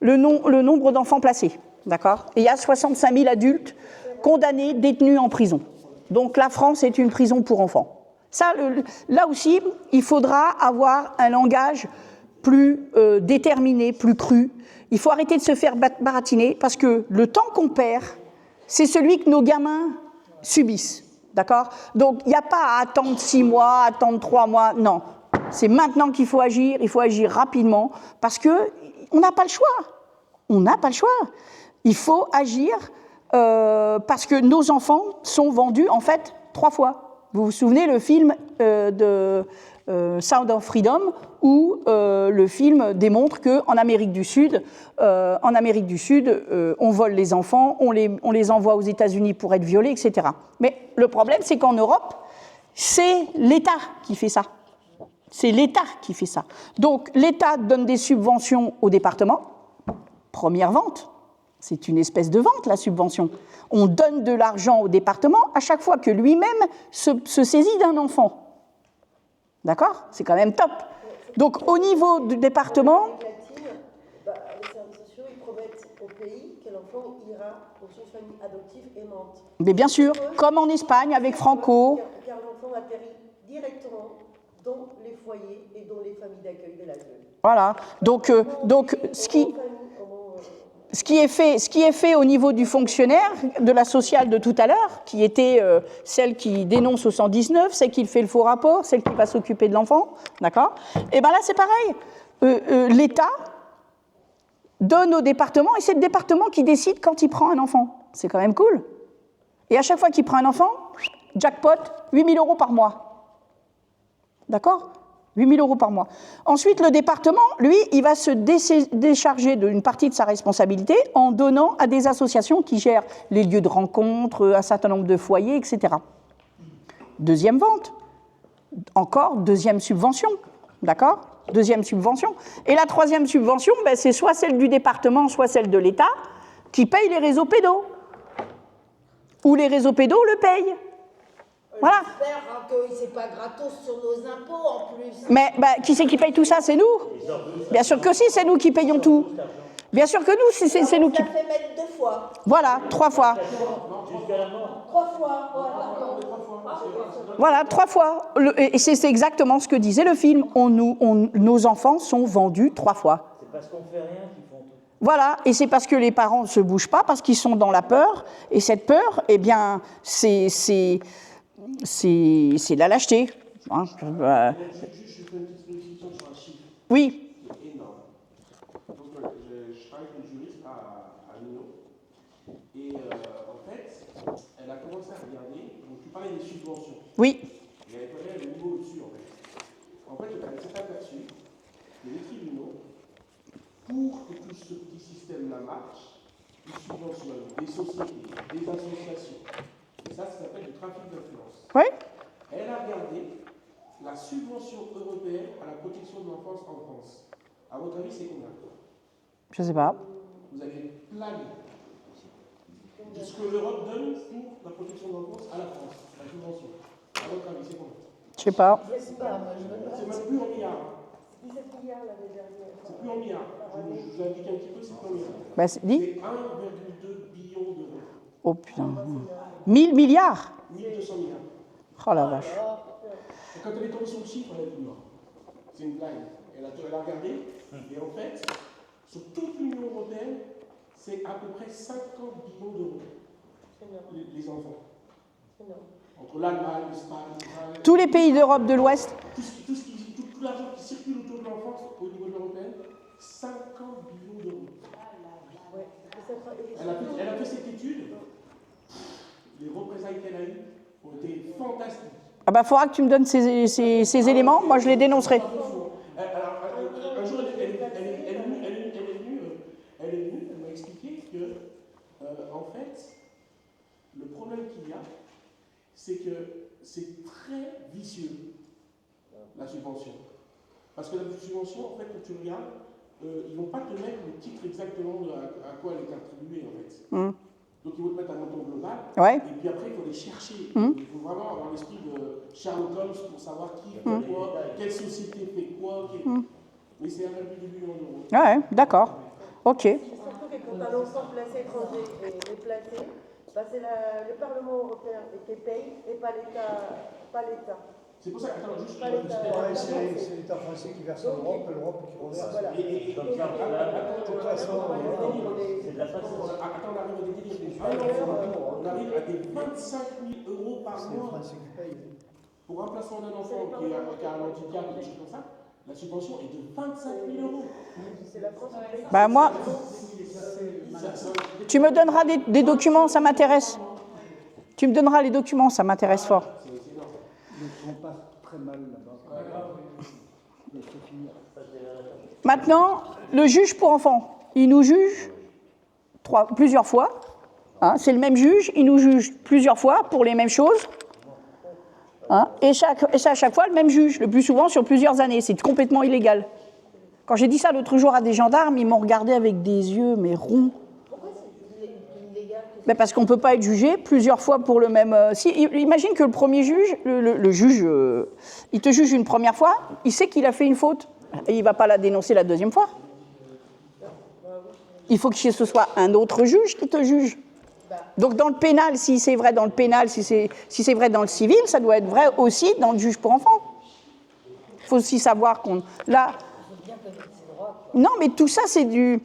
le nombre d'enfants placés, d'accord ? Et il y a 65 000 adultes condamnés, détenus en prison. Donc la France est une prison pour enfants. Ça, là aussi, il faudra avoir un langage plus déterminé, plus cru. Il faut arrêter de se faire baratiner parce que le temps qu'on perd, c'est celui que nos gamins subissent. D'accord ? Donc, il n'y a pas à attendre 6 mois, attendre 3 mois, non. C'est maintenant qu'il faut agir, il faut agir rapidement, parce qu'on n'a pas le choix. On n'a pas le choix. Il faut agir parce que nos enfants sont vendus, en fait, 3 fois. Vous vous souvenez le film de Sound of Freedom, où le film démontre qu'en Amérique du Sud, on vole les enfants, on les envoie aux États-Unis pour être violés, etc. Mais le problème, c'est qu'en Europe, c'est l'État qui fait ça. C'est l'État qui fait ça. Donc, l'État donne des subventions aux départements. Première vente. C'est une espèce de vente, la subvention. On donne de l'argent au département à chaque fois que lui-même se saisit d'un enfant. D'accord ? C'est quand même top. Donc, au niveau du département... Les services sociaux, ils promettent au pays que l'enfant ira dans une famille adoptive aimante. Mais bien sûr, comme en Espagne avec Franco. Car l'enfant atterrit directement dans les foyers et dans les familles d'accueil de l'adulte. Voilà. Donc ce qui est fait au niveau du fonctionnaire, de la sociale de tout à l'heure, qui était celle qui dénonce au 119, celle qui fait le faux rapport, celle qui va s'occuper de l'enfant, d'accord ? Et bien là, c'est pareil. L'État donne au département, et c'est le département qui décide quand il prend un enfant. C'est quand même cool. Et à chaque fois qu'il prend un enfant, jackpot, 8 000 € par mois. D'accord ? 8 000 € par mois. Ensuite, le département, lui, il va se décharger d'une partie de sa responsabilité en donnant à des associations qui gèrent les lieux de rencontre, un certain nombre de foyers, etc. Deuxième vente. Encore deuxième subvention. D'accord ? Deuxième subvention. Et la troisième subvention, c'est soit celle du département, soit celle de l'État, qui paye les réseaux pédos. Ou les réseaux pédos le payent. Voilà. J'espère hein, que c'est pas gratos sur nos impôts en plus. Mais qui c'est qui paye tout ça? C'est nous. Bien sûr que si, c'est nous qui payons tout. Bien sûr que nous, c'est nous qui... Ça fait mettre 2 fois. Voilà, 3 fois. Jusqu'à la mort. 3 fois, voilà. Voilà, 3 fois. Et c'est exactement ce que disait le film. Nos enfants sont vendus 3 fois. C'est parce qu'on fait rien qu'ils font tout. Voilà, et c'est parce que les parents ne se bougent pas, parce qu'ils sont dans la peur. Et cette peur, eh bien, c'est la lâcheté. Hein, Je fais une petite spécification sur un chiffre oui, qui est énorme. Donc, je travaille avec une juriste à Lyon. Et en fait, elle a commencé à regarder. Donc, tu parlais des subventions. oui, Et elle connaît le niveau au-dessus, en fait. En fait, elle s'est aperçue que les tribunaux, pour que tout ce petit système-là marche, ils subventionnent des sociétés, des associations. Et ça s'appelle du trafic d'influence. oui. Elle a regardé la subvention européenne à la protection de l'enfance en France. À votre avis, c'est combien? Je ne sais pas. Vous avez plané de ce que l'Europe donne pour la protection de l'enfance à la France, la subvention. À votre avis, c'est combien? Je ne sais pas. C'est même plus en milliards. 17 milliards l'année dernière. C'est plus en milliards. Je vous indique un petit peu, c'est plus en milliards. Bah, c'est dit. C'est 1,2 billion d'euros. Oh putain. 1000 milliards. 1200 milliards. Oh la vache. Et quand elle est tombée sur le chiffre, elle a dit non. C'est une blague. Elle a regardé, et en fait, sur toute l'Union européenne, c'est à peu près 50 billions d'euros. Les enfants. Entre l'Allemagne, l'Espagne, l'Italie. Tous les pays d'Europe de l'Ouest. Tout l'argent qui circule autour de l'enfance au niveau de l'européenne, 50 billions d'euros. Elle a fait cette étude. Les représailles qu'elle a eues ont été fantastiques. Ah bah, faudra que tu me donnes ces éléments. Moi, je les dénoncerai. Alors, un jour, elle est venue, elle m'a expliqué que, en fait, le problème qu'il y a, c'est que c'est très vicieux, la subvention. Parce que la subvention, en fait, quand tu regardes, ils ne vont pas te mettre le titre exactement à quoi elle est attribuée, en fait. Donc, ils vont te mettre un montant global. Ouais. Et puis après, il faut les chercher. Il faut vraiment avoir l'esprit de Sherlock Holmes pour savoir qui fait quoi, quelle société fait quoi. Mais c'est 1,2 million d'euros. Ouais, d'accord. Ok. Surtout que quand un enfant placé étranger est placé, bah c'est le Parlement européen qui paye et pas l'État. C'est pour ça que, attends, juste Pas l'État. C'est l'État français qui verse à l'Europe et l'Europe qui reverse. Voilà. Comme ça, De toute façon, c'est de la façon. Attends, on arrive à des délires. On arrive à des 25 000 euros par c'est les mois Français qui payent. pour un placement d'un enfant qui a un handicap ou des choses comme ça. La subvention est de 25 000 euros. C'est la France qui paye. Bah, moi, tu me donneras des documents, ça m'intéresse. Tu me donneras les documents, ça m'intéresse fort. Ils ne sont pas très mal là-bas. Mais c'est fini. Maintenant, le juge pour enfants, il nous juge plusieurs fois. Hein, c'est le même juge, il nous juge plusieurs fois pour les mêmes choses. Hein, et c'est à chaque fois le même juge, le plus souvent sur plusieurs années. C'est complètement illégal. Quand j'ai dit ça l'autre jour à des gendarmes, ils m'ont regardé avec des yeux mais ronds. Pourquoi c'est illégal? Ben parce qu'on ne peut pas être jugé plusieurs fois pour le même... imagine que le premier juge, le juge, il te juge une première fois, il sait qu'il a fait une faute, et il ne va pas la dénoncer la deuxième fois. Il faut que ce soit un autre juge qui te juge. Donc dans le pénal, si c'est vrai dans le pénal, si c'est vrai dans le civil, ça doit être vrai aussi dans le juge pour enfants. Il faut aussi savoir qu'on... Là, non, mais tout ça, c'est du...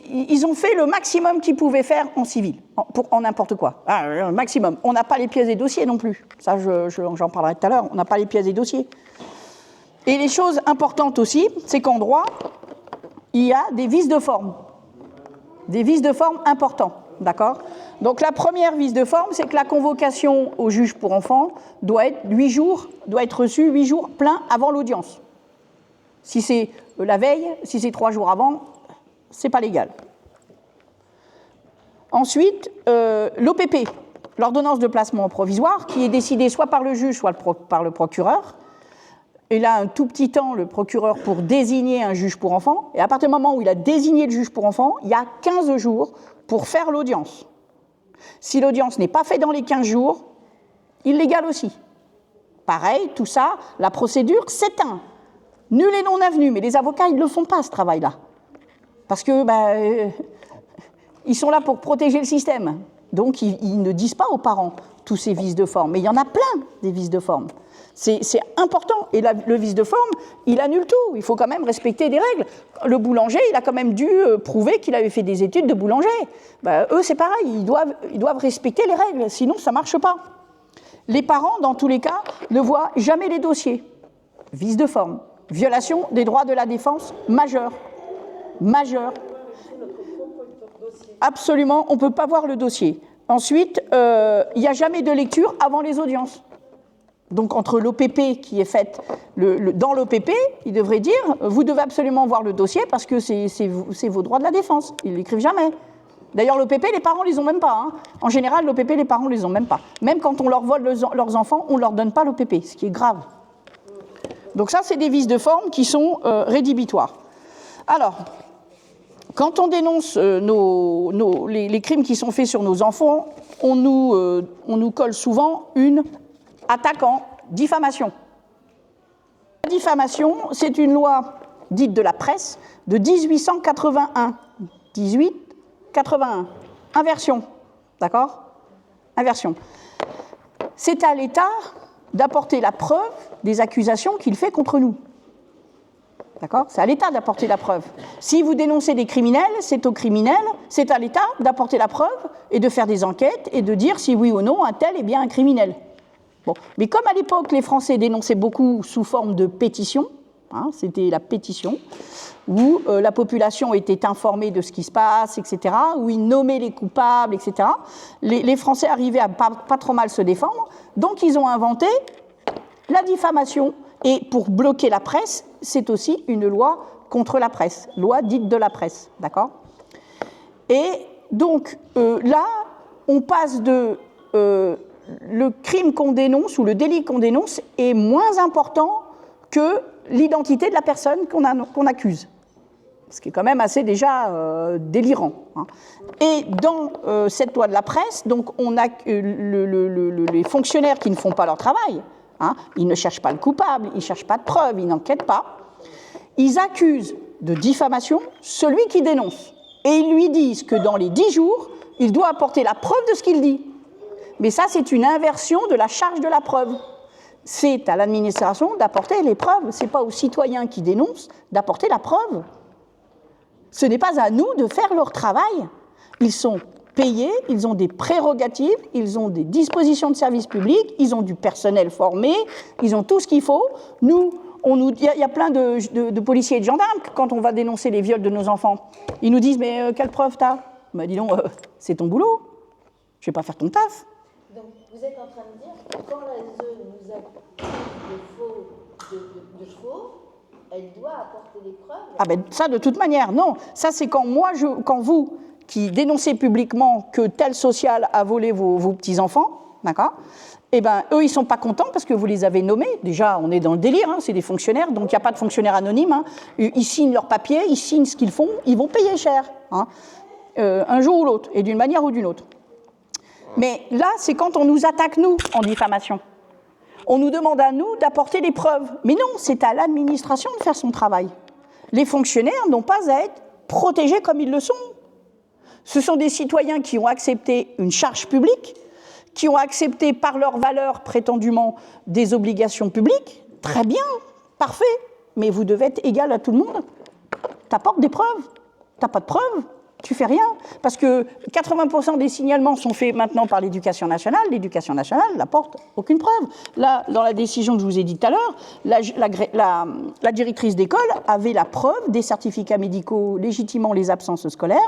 Ils ont fait le maximum qu'ils pouvaient faire en civil, en n'importe quoi. Le maximum. On n'a pas les pièces des dossiers non plus. Ça, j'en parlerai tout à l'heure. On n'a pas les pièces des dossiers. Et les choses importantes aussi, c'est qu'en droit, il y a des vices de forme. Des vices de forme importants. D'accord ? Donc la première vice de forme, c'est que la convocation au juge pour enfants doit être reçue 8 jours pleins avant l'audience. Si c'est la veille, si c'est 3 jours avant, c'est pas légal. Ensuite, l'OPP, l'ordonnance de placement provisoire, qui est décidée soit par le juge, soit par le procureur. Il a un tout petit temps, le procureur, pour désigner un juge pour enfants. Et à partir du moment où il a désigné le juge pour enfants, il y a 15 jours pour faire l'audience. Si l'audience n'est pas faite dans les 15 jours, illégal aussi. Pareil, tout ça, la procédure s'éteint. Nul et non avenu, mais les avocats, ils ne le font pas, ce travail-là. Parce que, ils sont là pour protéger le système. Donc, ils ne disent pas aux parents tous ces vices de forme. Mais il y en a plein, des vices de forme. C'est important. Et le vice de forme, il annule tout. Il faut quand même respecter des règles. Le boulanger, il a quand même dû prouver qu'il avait fait des études de boulanger. Eux, c'est pareil. Ils doivent respecter les règles. Sinon, ça ne marche pas. Les parents, dans tous les cas, ne voient jamais les dossiers. Vice de forme. Violation des droits de la défense majeure. Majeure. Absolument, on ne peut pas voir le dossier. Ensuite, il n'y a jamais de lecture avant les audiences. Donc, entre l'OPP qui est faite, dans l'OPP, il devrait dire « Vous devez absolument voir le dossier parce que c'est vos droits de la défense ». Ils ne l'écrivent jamais. D'ailleurs, l'OPP, les parents ne les ont même pas. Hein. En général, l'OPP, les parents ne les ont même pas. Même quand on leur vole leurs enfants, on ne leur donne pas l'OPP, ce qui est grave. Donc ça, c'est des vices de forme qui sont rédhibitoires. Alors, quand on dénonce les crimes qui sont faits sur nos enfants, on nous colle souvent une attaque en diffamation. La diffamation, c'est une loi dite de la presse de 1881. 1881. Inversion. D'accord ? Inversion. C'est à l'État d'apporter la preuve des accusations qu'il fait contre nous. D'accord ? C'est à l'État d'apporter la preuve. Si vous dénoncez des criminels, c'est aux criminels, c'est à l'État d'apporter la preuve et de faire des enquêtes et de dire si oui ou non un tel est bien un criminel. Bon. Mais comme à l'époque, les Français dénonçaient beaucoup sous forme de pétition, hein, c'était la pétition, où la population était informée de ce qui se passe, etc., où ils nommaient les coupables, etc., les Français arrivaient à pas trop mal se défendre, donc ils ont inventé la diffamation. Et pour bloquer la presse, c'est aussi une loi contre la presse, loi dite de la presse, d'accord ? Et donc là, on passe de le crime qu'on dénonce ou le délit qu'on dénonce est moins important que l'identité de la personne qu'on accuse. Ce qui est quand même assez déjà délirant. Hein. Et dans cette loi de la presse, donc on a les fonctionnaires qui ne font pas leur travail. Hein, ils ne cherchent pas le coupable, ils ne cherchent pas de preuves, ils n'enquêtent pas. Ils accusent de diffamation celui qui dénonce. Et ils lui disent que dans les 10 jours, il doit apporter la preuve de ce qu'il dit. Mais ça, c'est une inversion de la charge de la preuve. C'est à l'administration d'apporter les preuves. Ce n'est pas aux citoyens qui dénoncent d'apporter la preuve. Ce n'est pas à nous de faire leur travail. Ils sont payés, ils ont des prérogatives, ils ont des dispositions de service public, ils ont du personnel formé, ils ont tout ce qu'il faut. Nous, il y a plein de policiers et de gendarmes, quand on va dénoncer les viols de nos enfants, ils nous disent « Mais quelle preuve t'as ?» Ben dis donc, c'est ton boulot, je ne vais pas faire ton taf. Donc vous êtes en train de dire que quand l'ASE nous accuse de faux, elle doit apporter des preuves. Ah ben ça, de toute manière, non. Ça, c'est quand vous, qui dénoncez publiquement que tel social a volé vos petits-enfants, d'accord ? Eh bien, eux, ils ne sont pas contents parce que vous les avez nommés. Déjà, on est dans le délire, hein, c'est des fonctionnaires, donc il n'y a pas de fonctionnaires anonymes. Hein. Ils signent leurs papiers, ils signent ce qu'ils font, ils vont payer cher, hein, un jour ou l'autre, et d'une manière ou d'une autre. Mais là, c'est quand on nous attaque, nous, en diffamation. On nous demande à nous d'apporter les preuves. Mais non, c'est à l'administration de faire son travail. Les fonctionnaires n'ont pas à être protégés comme ils le sont. Ce sont des citoyens qui ont accepté une charge publique, qui ont accepté par leur valeur prétendument des obligations publiques. Très bien, parfait, mais vous devez être égal à tout le monde. T'apportes des preuves. T'as pas de preuves, tu fais rien. Parce que 80% des signalements sont faits maintenant par l'Éducation nationale. L'Éducation nationale n'apporte aucune preuve. Là, dans la décision que je vous ai dit tout à l'heure, la directrice d'école avait la preuve des certificats médicaux légitimant les absences scolaires.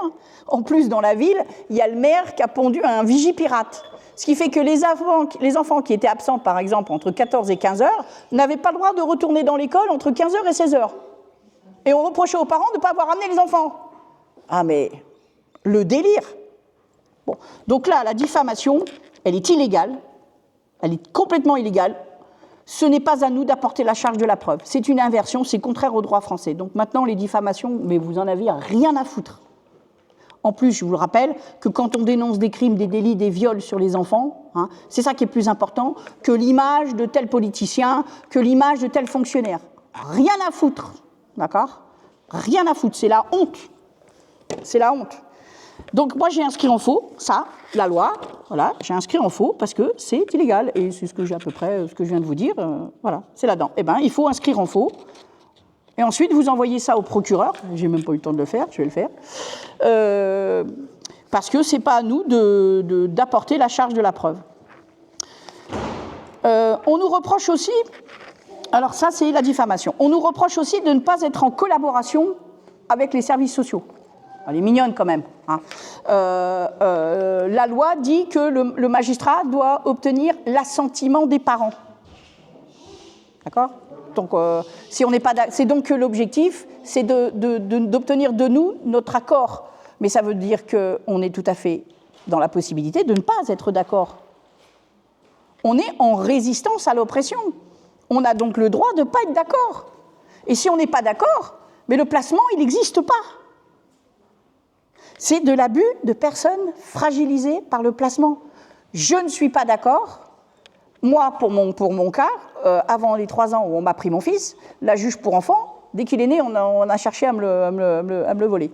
En plus, dans la ville, il y a le maire qui a pondu un vigipirate. Ce qui fait que les enfants qui étaient absents, par exemple, entre 14 et 15 heures, n'avaient pas le droit de retourner dans l'école entre 15 heures et 16 heures. Et on reprochait aux parents de ne pas avoir amené les enfants. Ah mais, le délire. Bon. Donc là, la diffamation, elle est illégale, elle est complètement illégale. Ce n'est pas à nous d'apporter la charge de la preuve. C'est une inversion, c'est contraire au droit français. Donc maintenant, les diffamations, mais vous en avez rien à foutre. En plus, je vous le rappelle, que quand on dénonce des crimes, des délits, des viols sur les enfants, hein, c'est ça qui est plus important que l'image de tel politicien, que l'image de tel fonctionnaire. Rien à foutre, d'accord? Rien à foutre, c'est la honte. C'est la honte. Donc moi j'ai inscrit en faux, ça, la loi, voilà, j'ai inscrit en faux parce que c'est illégal. Et c'est ce que j'ai à peu près, ce que je viens de vous dire, voilà, c'est là-dedans. Eh bien, il faut inscrire en faux. Et ensuite, vous envoyez ça au procureur. J'ai même pas eu le temps de le faire, je vais le faire. Parce que c'est pas à nous d'apporter la charge de la preuve. On nous reproche aussi, alors ça c'est la diffamation, on nous reproche aussi de ne pas être en collaboration avec les services sociaux. Elle est mignonne quand même. Hein. La loi dit que le magistrat doit obtenir l'assentiment des parents. D'accord ? Donc, si on n'est pas, c'est donc que l'objectif, c'est d'obtenir de nous notre accord. Mais ça veut dire qu'on est tout à fait dans la possibilité de ne pas être d'accord. On est en résistance à l'oppression. On a donc le droit de ne pas être d'accord. Et si on n'est pas d'accord, mais le placement, il n'existe pas. C'est de l'abus de personnes fragilisées par le placement. Je ne suis pas d'accord. Moi, pour mon cas, avant les 3 ans où on m'a pris mon fils, la juge pour enfants, dès qu'il est né, on a cherché à me le voler.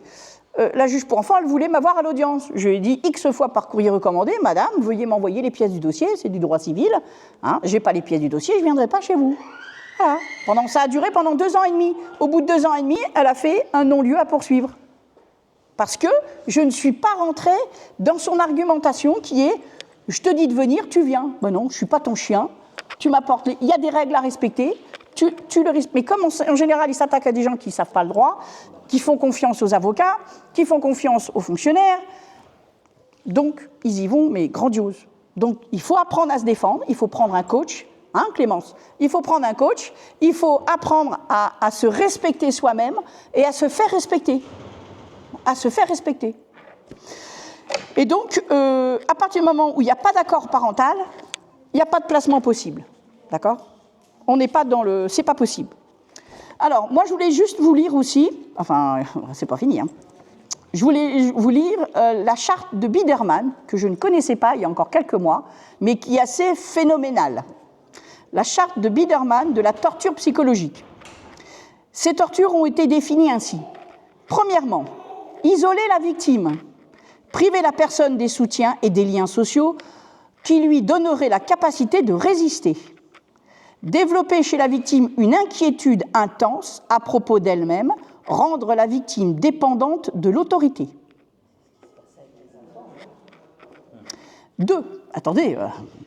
La juge pour enfants, elle voulait m'avoir à l'audience. Je lui ai dit X fois par courrier recommandé, madame, veuillez m'envoyer les pièces du dossier, c'est du droit civil. Hein, j'ai pas les pièces du dossier, je ne viendrai pas chez vous. Voilà. Ça a duré pendant 2 ans et demi. Au bout de 2 ans et demi, elle a fait un non-lieu à poursuivre. Parce que je ne suis pas rentrée dans son argumentation qui est « je te dis de venir, tu viens ». Ben non, je ne suis pas ton chien, tu m'apportes... Il y a des règles à respecter, tu le respectes. Mais comme en général, ils s'attaquent à des gens qui ne savent pas le droit, qui font confiance aux avocats, qui font confiance aux fonctionnaires, donc ils y vont, mais grandiose. Donc il faut apprendre à se défendre, il faut prendre un coach, hein Clémence ? Il faut prendre un coach, il faut apprendre à se respecter soi-même et à se faire respecter. À se faire respecter. Et donc, à partir du moment où il n'y a pas d'accord parental, il n'y a pas de placement possible. D'accord ? On n'est pas dans le... C'est pas possible. Alors, moi, je voulais juste vous lire aussi... Enfin, c'est pas fini, hein. Je voulais vous lire la charte de Biderman, que je ne connaissais pas il y a encore quelques mois, mais qui est assez phénoménale. La charte de Biderman de la torture psychologique. Ces tortures ont été définies ainsi. Premièrement, isoler la victime, priver la personne des soutiens et des liens sociaux qui lui donneraient la capacité de résister. Développer chez la victime une inquiétude intense à propos d'elle-même, rendre la victime dépendante de l'autorité. 2. Attendez,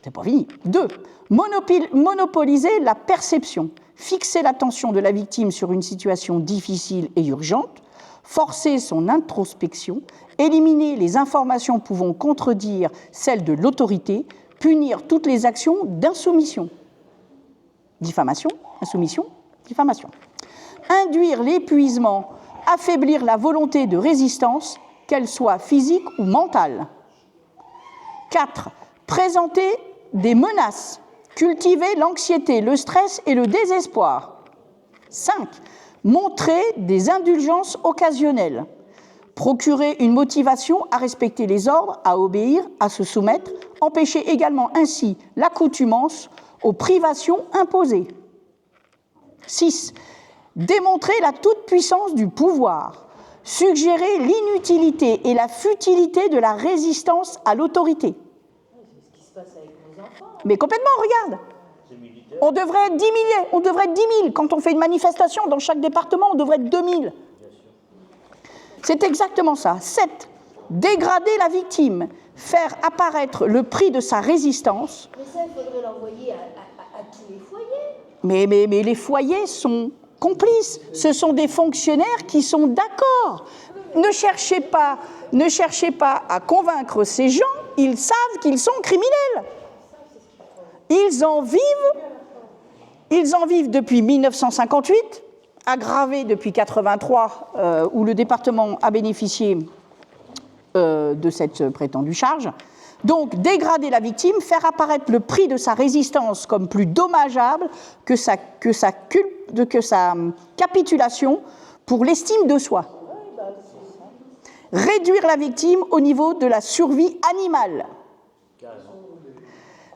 c'est pas fini. 2. Monopoliser la perception, fixer l'attention de la victime sur une situation difficile et urgente, forcer son introspection, éliminer les informations pouvant contredire celles de l'autorité, punir toutes les actions d'insoumission. Diffamation, insoumission, diffamation. Induire l'épuisement, affaiblir la volonté de résistance, qu'elle soit physique ou mentale. 4. Présenter des menaces, cultiver l'anxiété, le stress et le désespoir. 5. Montrer des indulgences occasionnelles. Procurer une motivation à respecter les ordres, à obéir, à se soumettre. Empêcher également ainsi l'accoutumance aux privations imposées. 6. Démontrer la toute-puissance du pouvoir. Suggérer l'inutilité et la futilité de la résistance à l'autorité. C'est ce qui se passe avec nos enfants. Mais complètement, regarde. On devrait être 10 000, on devrait être 10 000. Quand on fait une manifestation dans chaque département, on devrait être 2 000. C'est exactement ça. 7. Dégrader la victime, faire apparaître le prix de sa résistance. Mais ça, il faudrait l'envoyer à tous les foyers. Mais les foyers sont complices. Ce sont des fonctionnaires qui sont d'accord. Ne cherchez pas à convaincre ces gens. Ils savent qu'ils sont criminels. Ils en vivent depuis 1958, aggravé depuis 1983, où le département a bénéficié de cette prétendue charge. Donc, dégrader la victime, faire apparaître le prix de sa résistance comme plus dommageable que sa capitulation pour l'estime de soi. réduire la victime au niveau de la survie animale.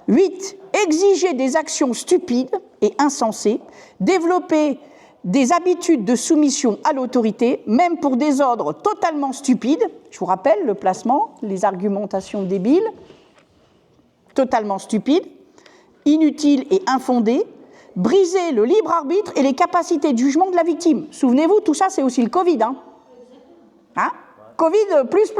8. Exiger des actions stupides et insensées, développer des habitudes de soumission à l'autorité, même pour des ordres totalement stupides. Je vous rappelle le placement, les argumentations débiles, totalement stupides, inutiles et infondées, briser le libre arbitre et les capacités de jugement de la victime. Souvenez-vous, tout ça, c'est aussi le Covid. Covid plus.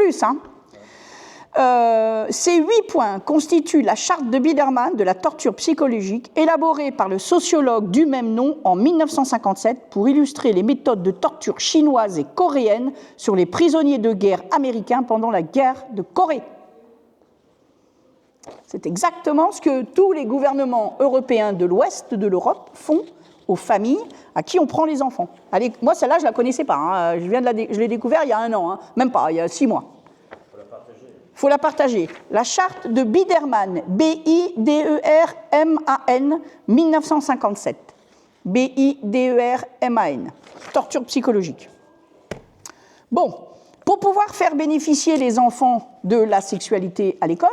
Ces 8 points constituent la charte de Biderman de la torture psychologique, élaborée par le sociologue du même nom en 1957 pour illustrer les méthodes de torture chinoises et coréennes sur les prisonniers de guerre américains pendant la guerre de Corée. C'est exactement ce que tous les gouvernements européens de l'Ouest de l'Europe font aux familles à qui on prend les enfants. Allez, moi, celle-là, je ne la connaissais pas. Je l'ai découvert il y a 1 an, même pas, il y a 6 mois. Il faut la partager. La charte de Biderman, B-I-D-E-R-M-A-N, 1957. B-I-D-E-R-M-A-N. Torture psychologique. Bon, pour pouvoir faire bénéficier les enfants de la sexualité à l'école,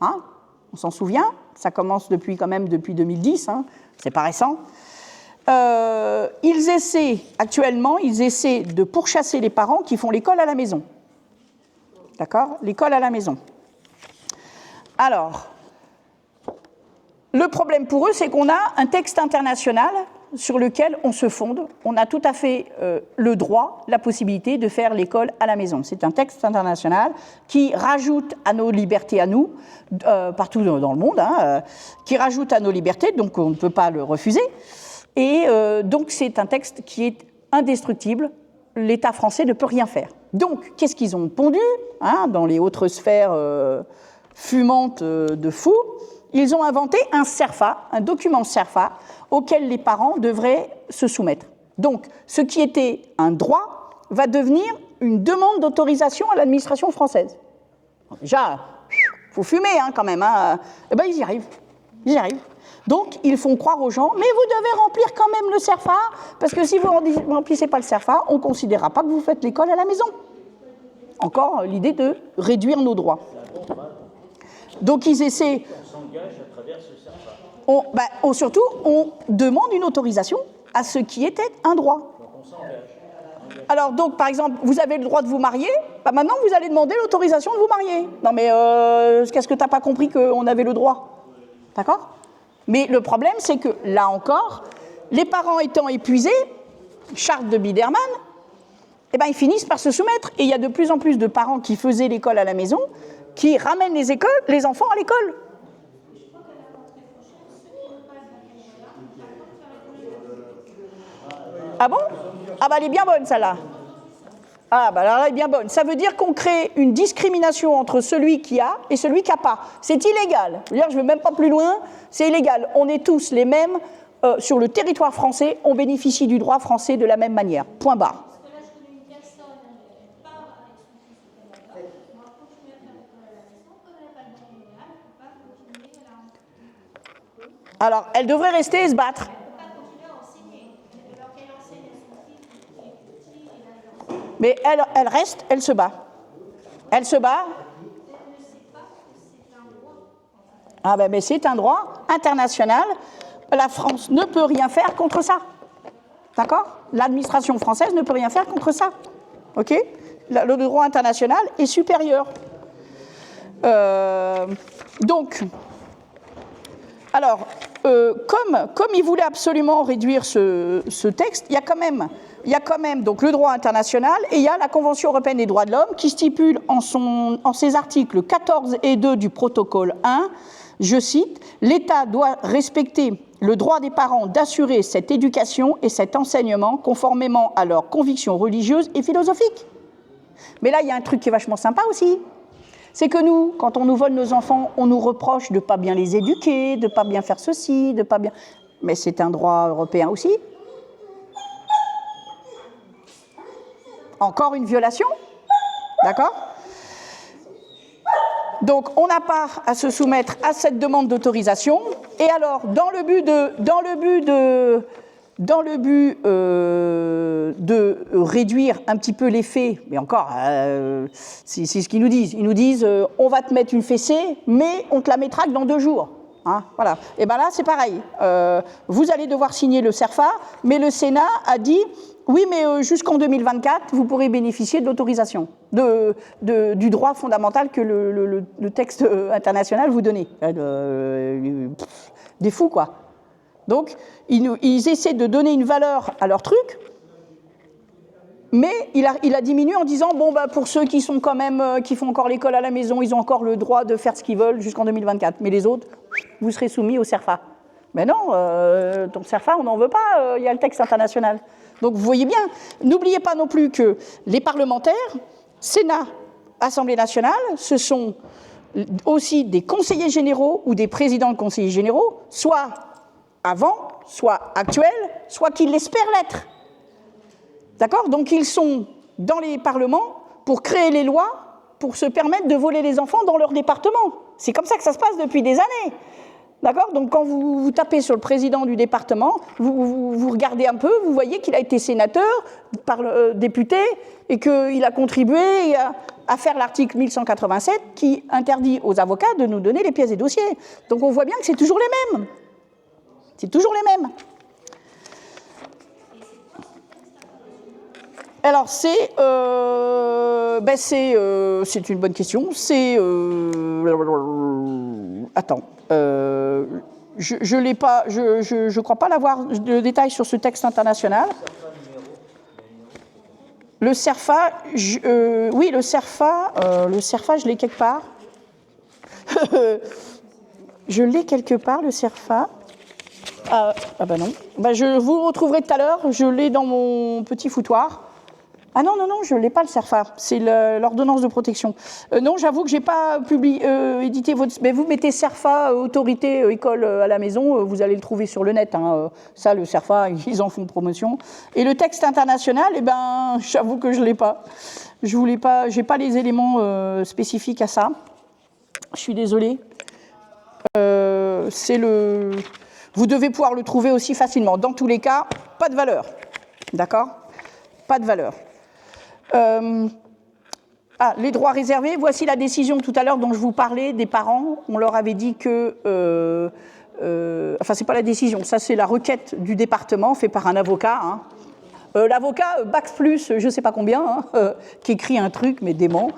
on s'en souvient, ça commence depuis 2010, c'est pas récent. Ils essaient de pourchasser les parents qui font l'école à la maison. D'accord ? L'école à la maison. Alors, le problème pour eux, c'est qu'on a un texte international sur lequel on se fonde. On a tout à fait le droit, la possibilité de faire l'école à la maison. C'est un texte international qui rajoute à nos libertés à nous, partout dans le monde, qui rajoute à nos libertés, donc on ne peut pas le refuser. Et donc c'est un texte qui est indestructible. L'État français ne peut rien faire. Donc, qu'est-ce qu'ils ont pondu dans les autres sphères fumantes de fous? Ils ont inventé un CERFA, un document CERFA, auquel les parents devraient se soumettre. Donc, ce qui était un droit va devenir une demande d'autorisation à l'administration française. Déjà, il faut fumer quand même. Eh ben, ils y arrivent. Donc, ils font croire aux gens, mais vous devez remplir quand même le CERFA, parce que si vous ne remplissez pas le CERFA, on ne considérera pas que vous faites l'école à la maison. Encore l'idée de réduire nos droits. Donc, ils essaient... On s'engage à travers ce CERFA. Surtout, on demande une autorisation à ce qui était un droit. Donc, on s'engage. Alors, donc, par exemple, vous avez le droit de vous marier, maintenant, vous allez demander l'autorisation de vous marier. Non, mais qu'est-ce que tu n'as pas compris qu'on avait le droit? D'accord? Mais le problème, c'est que, là encore, les parents étant épuisés, charte de Biderman, ils finissent par se soumettre. Et il y a de plus en plus de parents qui faisaient l'école à la maison, qui ramènent les enfants à l'école. Ah bon? Elle est bien bonne, celle-là. Alors elle est bien bonne. Ça veut dire qu'on crée une discrimination entre celui qui a et celui qui n'a pas. C'est illégal. Je ne vais même pas plus loin. C'est illégal. On est tous les mêmes sur le territoire français. On bénéficie du droit français de la même manière. Point barre. Parce que là, je connais une personne qui part avec son fils au Canada. On va continuer à faire l'école à la maison. Comme elle n'a pas de droit moral, elle ne peut pas continuer à... Alors, elle devrait rester et se battre. Mais elle reste, elle se bat. Elle se bat. Mais c'est un droit international. La France ne peut rien faire contre ça. D'accord? L'administration française ne peut rien faire contre ça. OK? Le droit international est supérieur. Donc, alors, comme il voulait absolument réduire ce texte, il y a quand même donc le droit international et il y a la Convention européenne des droits de l'homme qui stipule en ses articles 14 et 2 du protocole 1, je cite, « L'État doit respecter le droit des parents d'assurer cette éducation et cet enseignement conformément à leurs convictions religieuses et philosophiques. » Mais là, il y a un truc qui est vachement sympa aussi. C'est que nous, quand on nous vole nos enfants, on nous reproche de ne pas bien les éduquer, de ne pas bien faire ceci, de ne pas bien... Mais c'est un droit européen aussi. Encore une violation, d'accord? Donc, on n'a pas à se soumettre à cette demande d'autorisation. Et alors, dans le but dans le but de réduire un petit peu l'effet, mais encore, c'est ce qu'ils nous disent. Ils nous disent, on va te mettre une fessée, mais on te la mettra que dans 2 jours. Hein, voilà. Et bien là, c'est pareil. Vous allez devoir signer le CERFA, mais le Sénat a dit, oui, mais jusqu'en 2024, vous pourrez bénéficier de l'autorisation, du droit fondamental que le texte international vous donnait. Des fous, quoi. Donc, ils essaient de donner une valeur à leur truc, mais il a diminué en disant, bon, bah, pour ceux qui sont quand même, qui font encore l'école à la maison, ils ont encore le droit de faire ce qu'ils veulent jusqu'en 2024. Mais les autres, vous serez soumis au CERFA. Mais non, ton CERFA, on n'en veut pas, il y a le texte international. Donc, vous voyez bien, n'oubliez pas non plus que les parlementaires, Sénat, Assemblée nationale, ce sont aussi des conseillers généraux ou des présidents de conseillers généraux, soit avant, soit actuels, soit qu'ils l'espèrent l'être. D'accord? Donc ils sont dans les parlements pour créer les lois, pour se permettre de voler les enfants dans leur département. C'est comme ça que ça se passe depuis des années. D'accord? Donc quand vous tapez sur le président du département, vous regardez un peu, vous voyez qu'il a été sénateur, député, et qu'il a contribué à faire l'article 1187 qui interdit aux avocats de nous donner les pièces et dossiers. Donc on voit bien que c'est toujours les mêmes. C'est toujours les mêmes. Alors c'est une bonne question. Attends. Je l'ai pas. Je crois pas l'avoir de détails sur ce texte international. Le CERFA, oui, le CERFA, je l'ai quelque part. Je l'ai quelque part, le CERFA. Ah ben non. Ben je vous retrouverai tout à l'heure. Je l'ai dans mon petit foutoir. Ah non, je ne l'ai pas, le CERFA. C'est l'ordonnance de protection. Non, j'avoue que je n'ai pas édité votre... Mais vous mettez CERFA, autorité, école à la maison, vous allez le trouver sur le net. Hein. Ça, le CERFA, ils en font promotion. Et le texte international, eh ben, j'avoue que je ne l'ai pas. Je n'ai pas les éléments spécifiques à ça. Je suis désolée. Vous devez pouvoir le trouver aussi facilement. Dans tous les cas, pas de valeur. D'accord ? Pas de valeur. Les droits réservés. Voici la décision tout à l'heure dont je vous parlais des parents. On leur avait dit que... c'est pas la décision, ça c'est la requête du département faite par un avocat. Hein. L'avocat, Bac plus, je sais pas combien, qui écrit un truc, mais dément.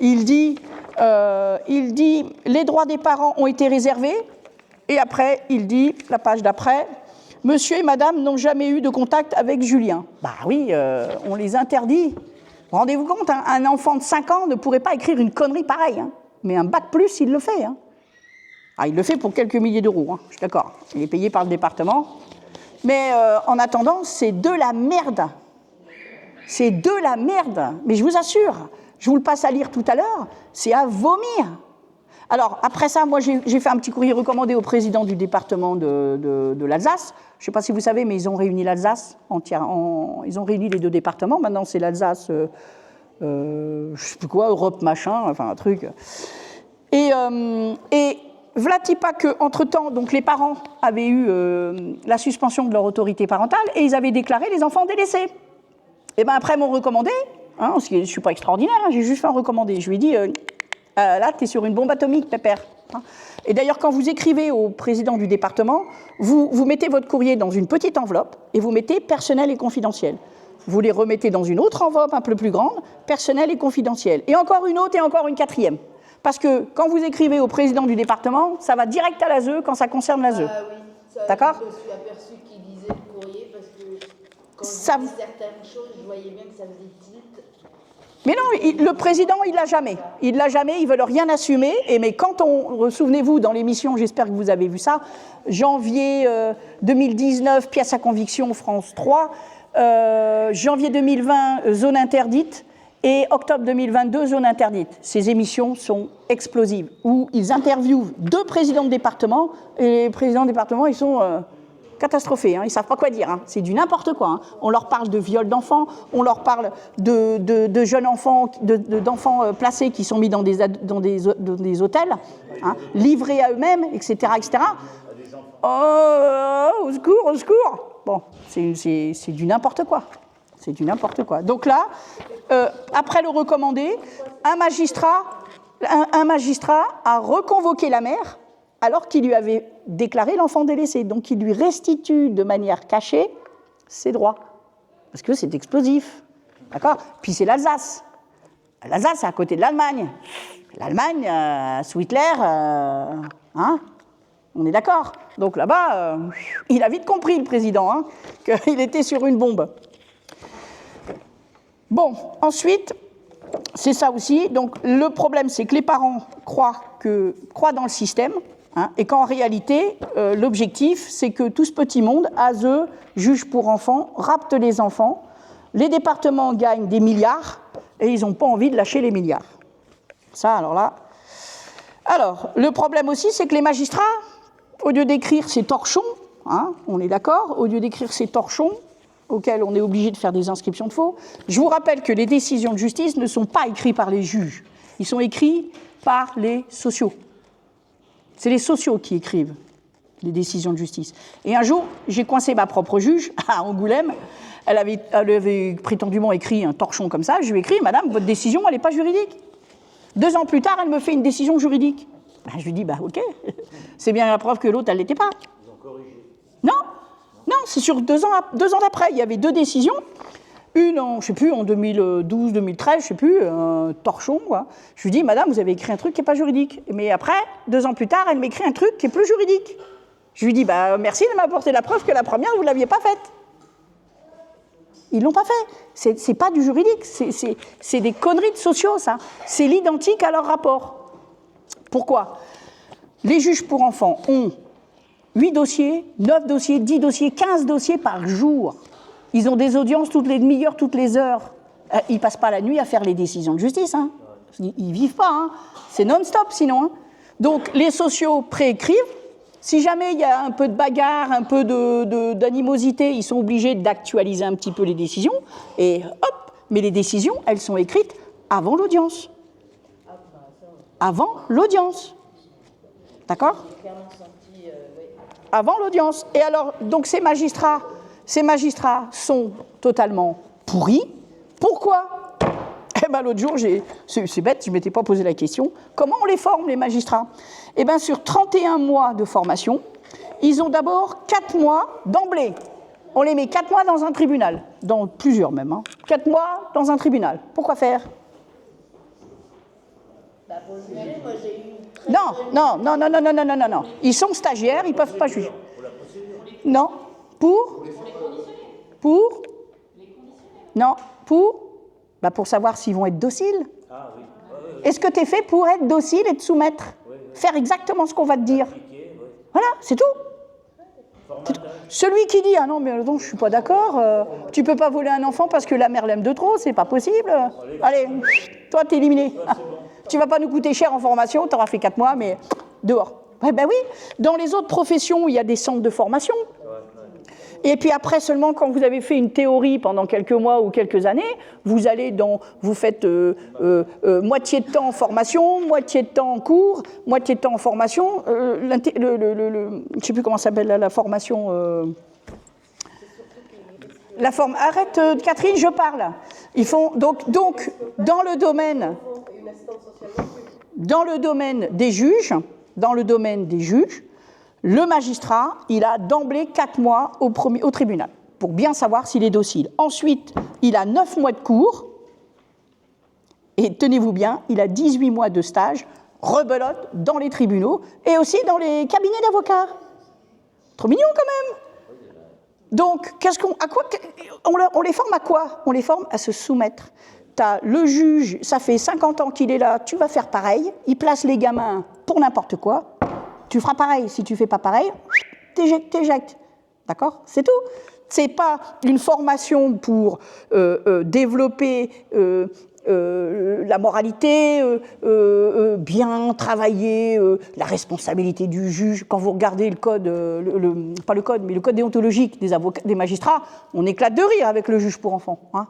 Il dit, les droits des parents ont été réservés. Et après, il dit, la page d'après... Monsieur et madame n'ont jamais eu de contact avec Julien. Bah oui, on les interdit. Rendez-vous compte, hein, un enfant de 5 ans ne pourrait pas écrire une connerie pareille. Hein. Mais un Bac plus, il le fait. Hein. Ah, il le fait pour quelques milliers d'euros, hein, je suis d'accord. Il est payé par le département. Mais en attendant, c'est de la merde. C'est de la merde. Mais je vous assure, je vous le passe à lire tout à l'heure, c'est à vomir. Alors, après ça, moi, j'ai fait un petit courrier recommandé au président du département de l'Alsace. Je ne sais pas si vous savez, mais ils ont réuni l'Alsace ils ont réuni les 2 départements. Maintenant, c'est l'Alsace, je ne sais plus quoi, Europe, machin, enfin, un truc. Et vlati pas qu'entre-temps, donc les parents avaient eu la suspension de leur autorité parentale et ils avaient déclaré les enfants délaissés. Et bien, après, m'ont recommandé, hein, parce que je ne suis pas extraordinaire, hein, j'ai juste fait un recommandé. Je lui ai dit... là, tu es sur une bombe atomique, pépère. Et d'ailleurs, quand vous écrivez au président du département, vous mettez votre courrier dans une petite enveloppe et vous mettez personnel et confidentiel. Vous les remettez dans une autre enveloppe un peu plus grande, personnel et confidentiel. Et encore une autre et encore une 4e. Parce que quand vous écrivez au président du département, ça va direct à l'ASE quand ça concerne l'ASE. Oui, ça, d'accord ? Je me suis aperçue qu'il lisait le courrier parce que quand je disais certaines choses, je voyais bien que ça faisait tilt. Mais non, le président, il l'a jamais. Il l'a jamais, ils veulent rien assumer. Mais quand souvenez-vous, dans l'émission, j'espère que vous avez vu ça, janvier 2019, pièce à conviction, France 3, janvier 2020, zone interdite, et octobre 2022, zone interdite. Ces émissions sont explosives, où ils interviewent 2 présidents de département, et les présidents de département, ils sont... catastrophés, hein, ils ne savent pas quoi dire, hein. C'est du n'importe quoi. Hein. On leur parle de viol d'enfants, on leur parle de jeunes enfants, d'enfants placés qui sont mis dans des hôtels, hein, livrés à eux-mêmes, etc. etc. Oh, au secours, au secours. Bon, c'est du n'importe quoi. C'est du n'importe quoi. Donc là, après le recommandé, un magistrat a reconvoqué la mère alors qu'il lui avait déclaré l'enfant délaissé. Donc il lui restitue de manière cachée ses droits. Parce que c'est explosif. D'accord ? Puis c'est l'Alsace. L'Alsace, c'est à côté de l'Allemagne. L'Allemagne, sous Hitler, hein ? On est d'accord. Donc là-bas, il a vite compris, le président, hein, qu'il était sur une bombe. Bon, ensuite, c'est ça aussi. Donc le problème, c'est que les parents croient dans le système, hein, et qu'en réalité, l'objectif, c'est que tout ce petit monde, ASE, juge pour enfants, rapte les enfants. Les départements gagnent des milliards et ils n'ont pas envie de lâcher les milliards. Ça, alors là. Alors, le problème aussi, c'est que les magistrats, au lieu d'écrire ces torchons, hein, on est d'accord, au lieu d'écrire ces torchons auxquels on est obligé de faire des inscriptions de faux, je vous rappelle que les décisions de justice ne sont pas écrites par les juges, ils sont écrits par les sociaux. C'est les sociaux qui écrivent les décisions de justice. Et un jour, j'ai coincé ma propre juge à Angoulême. Elle avait prétendument écrit un torchon comme ça. Je lui ai écrit, madame, votre décision, elle n'est pas juridique. 2 ans plus tard, elle me fait une décision juridique. Ben, je lui dis, ok, c'est bien la preuve que l'autre, elle ne l'était pas. Ils ont corrigé. Non, c'est sur 2 ans d'après. Il y avait 2 décisions. Une, je ne sais plus, en 2012, 2013, je ne sais plus, un torchon, quoi. Je lui dis, madame, vous avez écrit un truc qui n'est pas juridique. Mais après, 2 ans plus tard, elle m'écrit un truc qui est plus juridique. Je lui dis, merci de m'apporter la preuve que la première, vous ne l'aviez pas faite. Ils ne l'ont pas fait. C'est pas du juridique, c'est des conneries de sociaux, ça. C'est l'identique à leur rapport. Pourquoi ? Les juges pour enfants ont 8 dossiers, 9 dossiers, 10 dossiers, 15 dossiers par jour. Ils ont des audiences toutes les demi-heures, toutes les heures. Ils ne passent pas la nuit à faire les décisions de justice. Hein. Ils ne vivent pas. Hein. C'est non-stop sinon. Hein. Donc les sociaux préécrivent. Si jamais il y a un peu de bagarre, un peu d'animosité, ils sont obligés d'actualiser un petit peu les décisions. Et hop, mais les décisions, elles sont écrites avant l'audience. Avant l'audience. D'accord ? Avant l'audience. Et alors, donc ces magistrats sont totalement pourris. Pourquoi ? Eh bien, l'autre jour, c'est bête, je ne m'étais pas posé la question. Comment on les forme, les magistrats ? Eh bien, sur 31 mois de formation, ils ont d'abord 4 mois d'emblée. On les met 4 mois dans un tribunal, dans plusieurs même. Hein. 4 mois dans un tribunal. Pourquoi faire ? Pour juger, moi j'ai eu une très Non. Ils sont stagiaires, ils ne peuvent pas juger. Non. Pour Non. Pour savoir s'ils vont être dociles. Ah oui. Est-ce que tu es fait pour être docile et te soumettre ? Faire exactement ce qu'on va te dire. Voilà, c'est tout. Celui qui dit « Ah non, mais non, je ne suis pas d'accord, tu ne peux pas voler un enfant parce que la mère l'aime de trop, c'est pas possible. Allez, toi, t'es éliminé. Tu ne vas pas nous coûter cher en formation, tu auras fait 4 mois, mais dehors. » Ouais, ben oui, dans les autres professions, il y a des centres de formation. Et puis après, seulement quand vous avez fait une théorie pendant quelques mois ou quelques années, vous faites moitié de temps en formation, moitié de temps en cours, moitié de temps en formation. Je ne sais plus comment ça s'appelle la formation. Arrête, Catherine, je parle. Ils font donc dans le domaine des juges, le magistrat, il a d'emblée 4 mois au tribunal pour bien savoir s'il est docile. Ensuite, il a 9 mois de cours et tenez-vous bien, il a 18 mois de stage, rebelote dans les tribunaux et aussi dans les cabinets d'avocats. Trop mignon quand même. Donc, on les forme à quoi ? On les forme à se soumettre. T'as le juge, ça fait 50 ans qu'il est là, tu vas faire pareil, il place les gamins pour n'importe quoi. Tu feras pareil. Si tu ne fais pas pareil, t'éjectes. D'accord ? C'est tout. Ce n'est pas une formation pour développer la moralité, bien travailler la responsabilité du juge. Quand vous regardez le code, pas le code, mais le code déontologique des magistrats, on éclate de rire avec le juge pour enfants. Hein.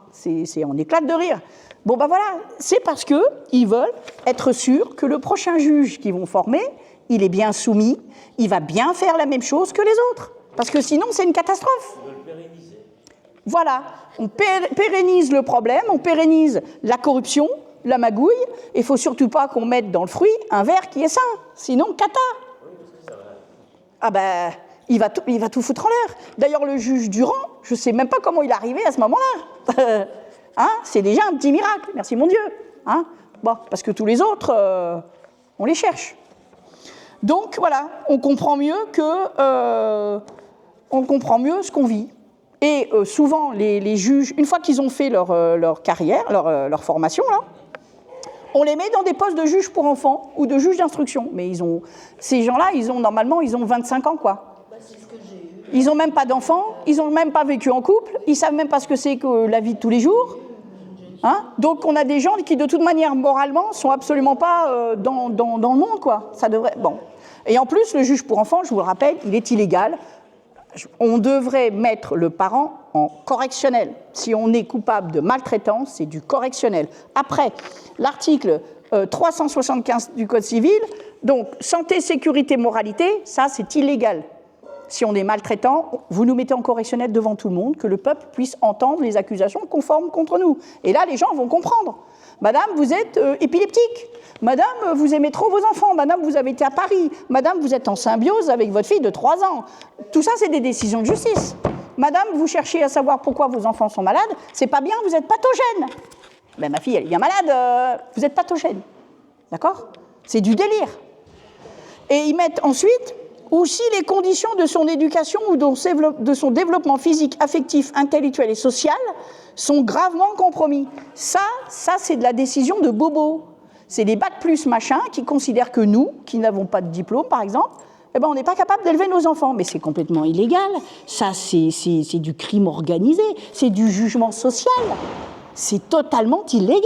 On éclate de rire. Bon, ben voilà, c'est parce qu'ils veulent être sûrs que le prochain juge qu'ils vont former, il est bien soumis, il va bien faire la même chose que les autres. Parce que sinon, c'est une catastrophe. Ils veulent pérenniser. Voilà, on pérennise le problème, on pérennise la corruption, la magouille. Il ne faut surtout pas qu'on mette dans le fruit un verre qui est sain, sinon cata. Ah ben, il va tout foutre en l'air. D'ailleurs, le juge Durand, je ne sais même pas comment il est arrivé à ce moment-là. Hein, c'est déjà un petit miracle, merci mon Dieu. Hein, bon, parce que tous les autres, on les cherche. Donc voilà, on comprend mieux ce qu'on vit. Et souvent, les juges, une fois qu'ils ont fait leur carrière, leur formation, là, on les met dans des postes de juges pour enfants ou de juges d'instruction. Mais ces gens-là, normalement, ils ont 25 ans, quoi. C'est ce que j'ai eu. Ils n'ont même pas d'enfants, ils n'ont même pas vécu en couple, ils ne savent même pas ce que c'est que la vie de tous les jours. Hein, donc on a des gens qui, de toute manière, moralement, sont absolument pas dans le monde, quoi. Ça devrait... Bon. Et en plus, le juge pour enfants, je vous le rappelle, il est illégal. On devrait mettre le parent en correctionnel. Si on est coupable de maltraitance, c'est du correctionnel. Après, l'article 375 du Code civil, donc santé, sécurité, moralité, ça c'est illégal. Si on est maltraitant, vous nous mettez en correctionnel devant tout le monde, que le peuple puisse entendre les accusations conformes contre nous. Et là, les gens vont comprendre. Madame, vous êtes épileptique. Madame, vous aimez trop vos enfants. Madame, vous avez été à Paris. Madame, vous êtes en symbiose avec votre fille de 3 ans. Tout ça, c'est des décisions de justice. Madame, vous cherchez à savoir pourquoi vos enfants sont malades. C'est pas bien, vous êtes pathogène. Ben, ma fille, elle est bien malade, vous êtes pathogène. D'accord ? C'est du délire. Et ils mettent ensuite aussi les conditions de son éducation ou de son développement physique, affectif, intellectuel et social sont gravement compromis. Ça c'est de la décision de bobo. C'est les bacs plus machin qui considèrent que nous, qui n'avons pas de diplôme par exemple, eh ben, on n'est pas capable d'élever nos enfants. Mais c'est complètement illégal. Ça, c'est du crime organisé. C'est du jugement social. C'est totalement illégal.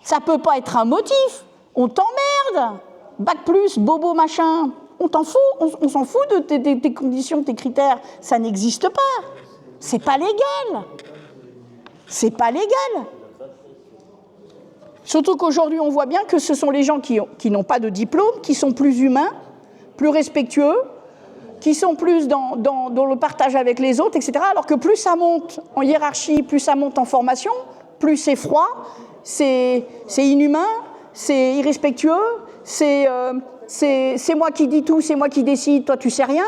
Ça ne peut pas être un motif. On t'emmerde. Bac plus, bobo machin. On t'en fout. On s'en fout de tes conditions, de tes critères. Ça n'existe pas. C'est pas légal. C'est pas légal. Surtout qu'aujourd'hui, on voit bien que ce sont les gens qui n'ont pas de diplôme, qui sont plus humains, plus respectueux, qui sont plus dans le partage avec les autres, etc. Alors que plus ça monte en hiérarchie, plus ça monte en formation, plus c'est froid, c'est inhumain, c'est irrespectueux, c'est moi qui dis tout, c'est moi qui décide, toi tu sais rien.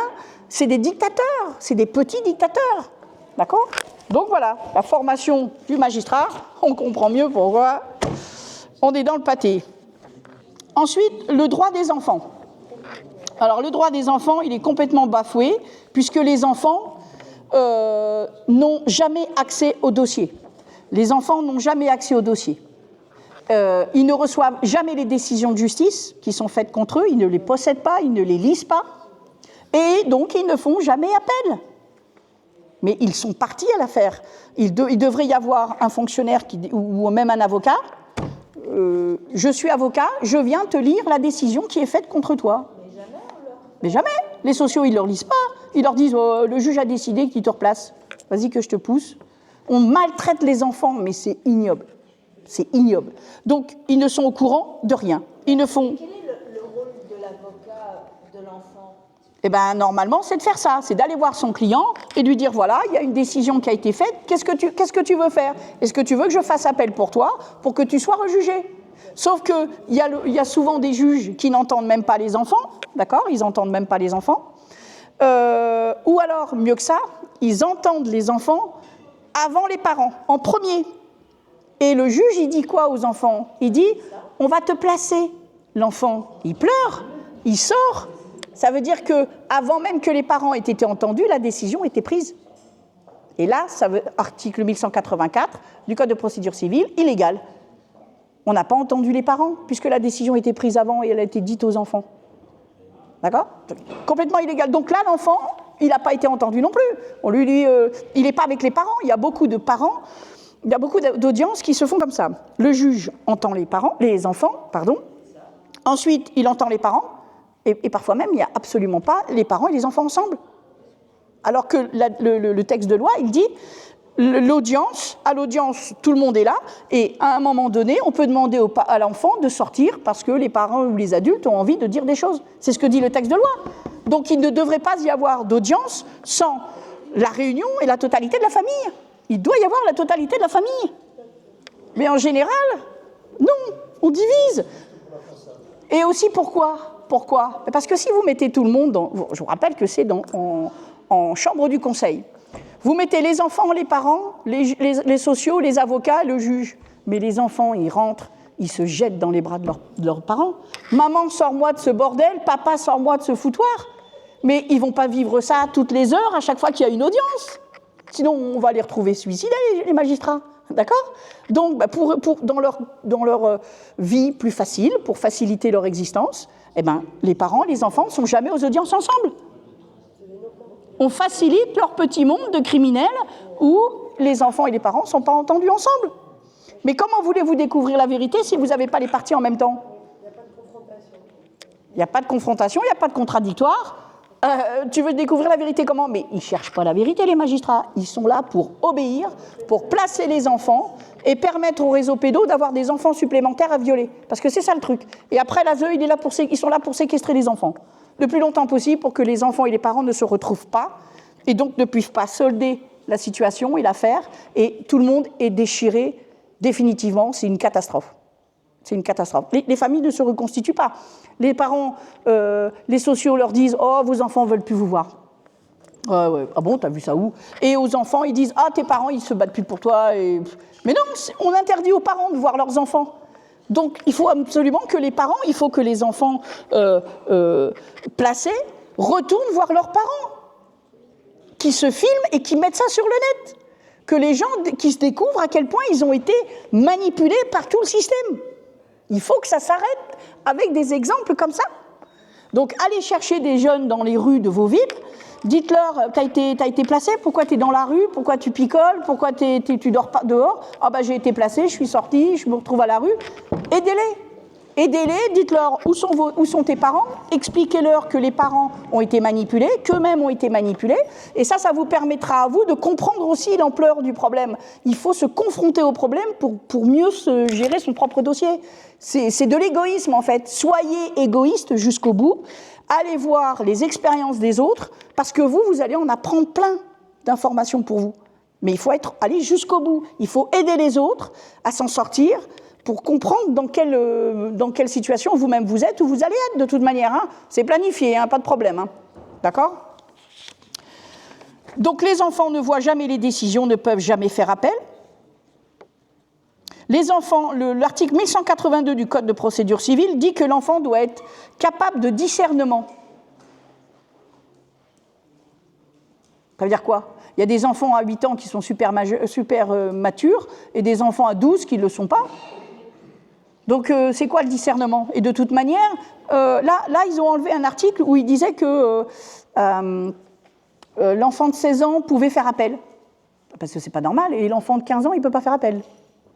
C'est des dictateurs, c'est des petits dictateurs. D'accord ? Donc voilà, la formation du magistrat, on comprend mieux pourquoi on est dans le pâté. Ensuite, le droit des enfants. Alors, le droit des enfants, il est complètement bafoué, puisque les enfants n'ont jamais accès au dossier. Les enfants n'ont jamais accès au dossier. Ils ne reçoivent jamais les décisions de justice qui sont faites contre eux, ils ne les possèdent pas, ils ne les lisent pas, et donc ils ne font jamais appel. Mais ils sont partis à l'affaire. Il devrait y avoir un fonctionnaire ou même un avocat. Je suis avocat, je viens te lire la décision qui est faite contre toi. Mais jamais. Les sociaux, ils ne leur lisent pas. Ils leur disent le juge a décidé qu'il te replace. Vas-y que je te pousse. On maltraite les enfants, mais c'est ignoble. C'est ignoble. Donc, ils ne sont au courant de rien. Ils ne font... Quel est le rôle de l'avocat de l'enfant ? Eh bien, normalement, c'est de faire ça. C'est d'aller voir son client et de lui dire, voilà, il y a une décision qui a été faite. Qu'est-ce que tu veux faire ? Est-ce que tu veux que je fasse appel pour toi, pour que tu sois rejugé ? Sauf qu'il y a souvent des juges qui n'entendent même pas les enfants, d'accord ? Ils n'entendent même pas les enfants. Ou alors, mieux que ça, ils entendent les enfants avant les parents, en premier. Et le juge, il dit quoi aux enfants ? Il dit, on va te placer. L'enfant, il pleure, il sort. Ça veut dire qu'avant même que les parents aient été entendus, la décision était prise. Et là, article 1184 du Code de procédure civile, illégal. On n'a pas entendu les parents, puisque la décision a été prise avant et elle a été dite aux enfants. D'accord ? Complètement illégal. Donc là, l'enfant, il n'a pas été entendu non plus. On lui dit, il n'est pas avec les parents. Il y a beaucoup de parents, il y a beaucoup d'audiences qui se font comme ça. Le juge entend les enfants. Ensuite, il entend les parents. Et parfois même, il n'y a absolument pas les parents et les enfants ensemble. Alors que le texte de loi, il dit... À l'audience, tout le monde est là, et à un moment donné, on peut demander à l'enfant de sortir parce que les parents ou les adultes ont envie de dire des choses. C'est ce que dit le texte de loi. Donc il ne devrait pas y avoir d'audience sans la réunion et la totalité de la famille. Il doit y avoir la totalité de la famille. Mais en général, non, on divise. Et aussi pourquoi ? Parce que si vous mettez tout le monde, je vous rappelle que c'est en chambre du conseil. Vous mettez les enfants, les parents, les sociaux, les avocats, le juge. Mais les enfants, ils rentrent, ils se jettent dans les bras de leurs parents. Maman, sors-moi de ce bordel, papa, sors-moi de ce foutoir. Mais ils ne vont pas vivre ça toutes les heures à chaque fois qu'il y a une audience. Sinon, on va les retrouver suicidés, les magistrats. D'accord ? Donc, dans leur vie plus facile, pour faciliter leur existence, les parents, les enfants ne sont jamais aux audiences ensemble. On facilite leur petit monde de criminels où les enfants et les parents ne sont pas entendus ensemble. Mais comment voulez-vous découvrir la vérité si vous n'avez pas les parties en même temps ? Il n'y a pas de confrontation, il n'y a pas de contradictoire. Tu veux découvrir la vérité comment ? Mais ils ne cherchent pas la vérité, les magistrats. Ils sont là pour obéir, pour placer les enfants et permettre au réseau pédo d'avoir des enfants supplémentaires à violer. Parce que c'est ça le truc. Et après, l'ASE, ils sont là pour séquestrer les enfants. Le plus longtemps possible pour que les enfants et les parents ne se retrouvent pas et donc ne puissent pas solder la situation et l'affaire. Et tout le monde est déchiré définitivement. C'est une catastrophe. C'est une catastrophe. Les familles ne se reconstituent pas. Les parents, les sociaux leur disent « Oh, vos enfants ne veulent plus vous voir. » Ouais. Ah bon, t'as vu ça où ? Et aux enfants, ils disent « Ah, tes parents, ils se battent plus pour toi. » Mais non, on interdit aux parents de voir leurs enfants. Donc, il faut absolument que les parents, il faut que les enfants placés retournent voir leurs parents, qui se filment et qui mettent ça sur le net. Que les gens qui se découvrent à quel point ils ont été manipulés par tout le système. Il faut que ça s'arrête avec des exemples comme ça. Donc, allez chercher des jeunes dans les rues de vos villes, dites-leur, t'as été placé, pourquoi t'es dans la rue, pourquoi tu picoles, pourquoi tu dors pas dehors ? Ah j'ai été placé, je suis sorti, je me retrouve à la rue. Aidez-les, dites-leur où sont tes parents, expliquez-leur que les parents ont été manipulés, qu'eux-mêmes ont été manipulés, et ça vous permettra à vous de comprendre aussi l'ampleur du problème. Il faut se confronter au problème pour mieux se gérer son propre dossier. C'est de l'égoïsme en fait. Soyez égoïste jusqu'au bout, allez voir les expériences des autres, parce que vous allez en apprendre plein d'informations pour vous. Mais il faut aller jusqu'au bout, il faut aider les autres à s'en sortir, pour comprendre dans quelle situation vous-même vous êtes ou vous allez être de toute manière. Hein. C'est planifié, pas de problème. Hein. D'accord ? Donc les enfants ne voient jamais les décisions, ne peuvent jamais faire appel. Les enfants, l'article 1182 du Code de procédure civile dit que l'enfant doit être capable de discernement. Ça veut dire quoi ? Il y a des enfants à 8 ans qui sont super matures et des enfants à 12 qui ne le sont pas. Donc, c'est quoi le discernement ? Et de toute manière, là, ils ont enlevé un article où il disait que l'enfant de 16 ans pouvait faire appel. Parce que c'est pas normal. Et l'enfant de 15 ans, il ne peut pas faire appel.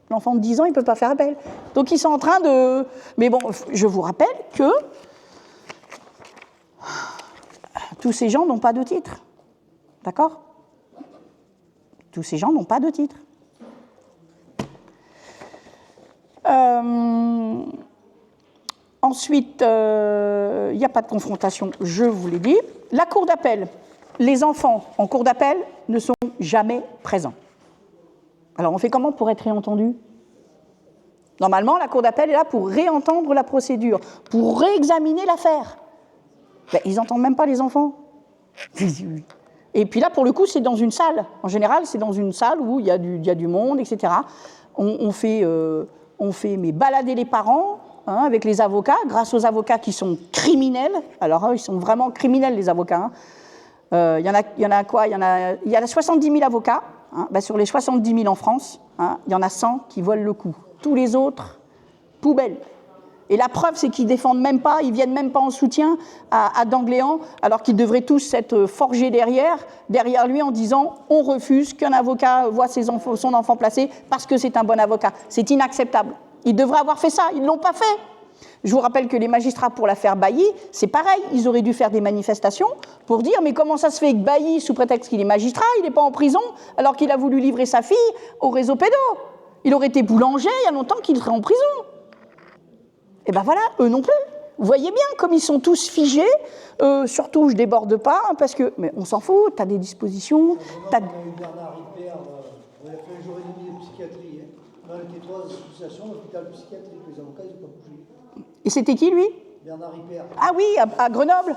L'enfant de 10 ans, il ne peut pas faire appel. Donc, ils sont en train de... Mais bon, je vous rappelle que tous ces gens n'ont pas de titre. D'accord ? Tous ces gens n'ont pas de titre. Ensuite, il n'y a pas de confrontation, je vous l'ai dit. La cour d'appel. Les enfants en cour d'appel ne sont jamais présents. Alors, on fait comment pour être réentendu ? Normalement, la cour d'appel est là pour réentendre la procédure, pour réexaminer l'affaire. Ben, ils n'entendent même pas les enfants. Et puis là, pour le coup, c'est dans une salle. En général, c'est dans une salle où il y a du monde, etc. On fait balader les parents avec les avocats, grâce aux avocats qui sont criminels. Alors, ils sont vraiment criminels, les avocats. Il y en a quoi ? Il y a 70 000 avocats. Sur les 70 000 en France, il y en a 100 qui volent le coup. Tous les autres, poubelle. Et la preuve, c'est qu'ils ne défendent même pas, ils ne viennent même pas en soutien à Dangléan, alors qu'ils devraient tous être forgés derrière lui en disant « on refuse qu'un avocat voit son enfant placé parce que c'est un bon avocat ». C'est inacceptable. Ils devraient avoir fait ça, ils ne l'ont pas fait. Je vous rappelle que les magistrats pour l'affaire Bailly, c'est pareil, ils auraient dû faire des manifestations pour dire « mais comment ça se fait que Bailly, sous prétexte qu'il est magistrat, il n'est pas en prison alors qu'il a voulu livrer sa fille au réseau pédo ? Il aurait été boulanger il y a longtemps qu'il serait en prison ». Et ben voilà, eux non plus. Vous voyez bien comme ils sont tous figés. Surtout, je déborde pas, hein, parce que... Mais on s'en fout, tu as des dispositions. On a eu Bernard Ripper, on a fait un jour et demi de psychiatrie. Hein. Dans les trois associations, l'hôpital psychiatrique, les avocats, ils n'ont pas bougé. Et c'était qui, lui? Bernard Ripper. Ah oui, à Grenoble.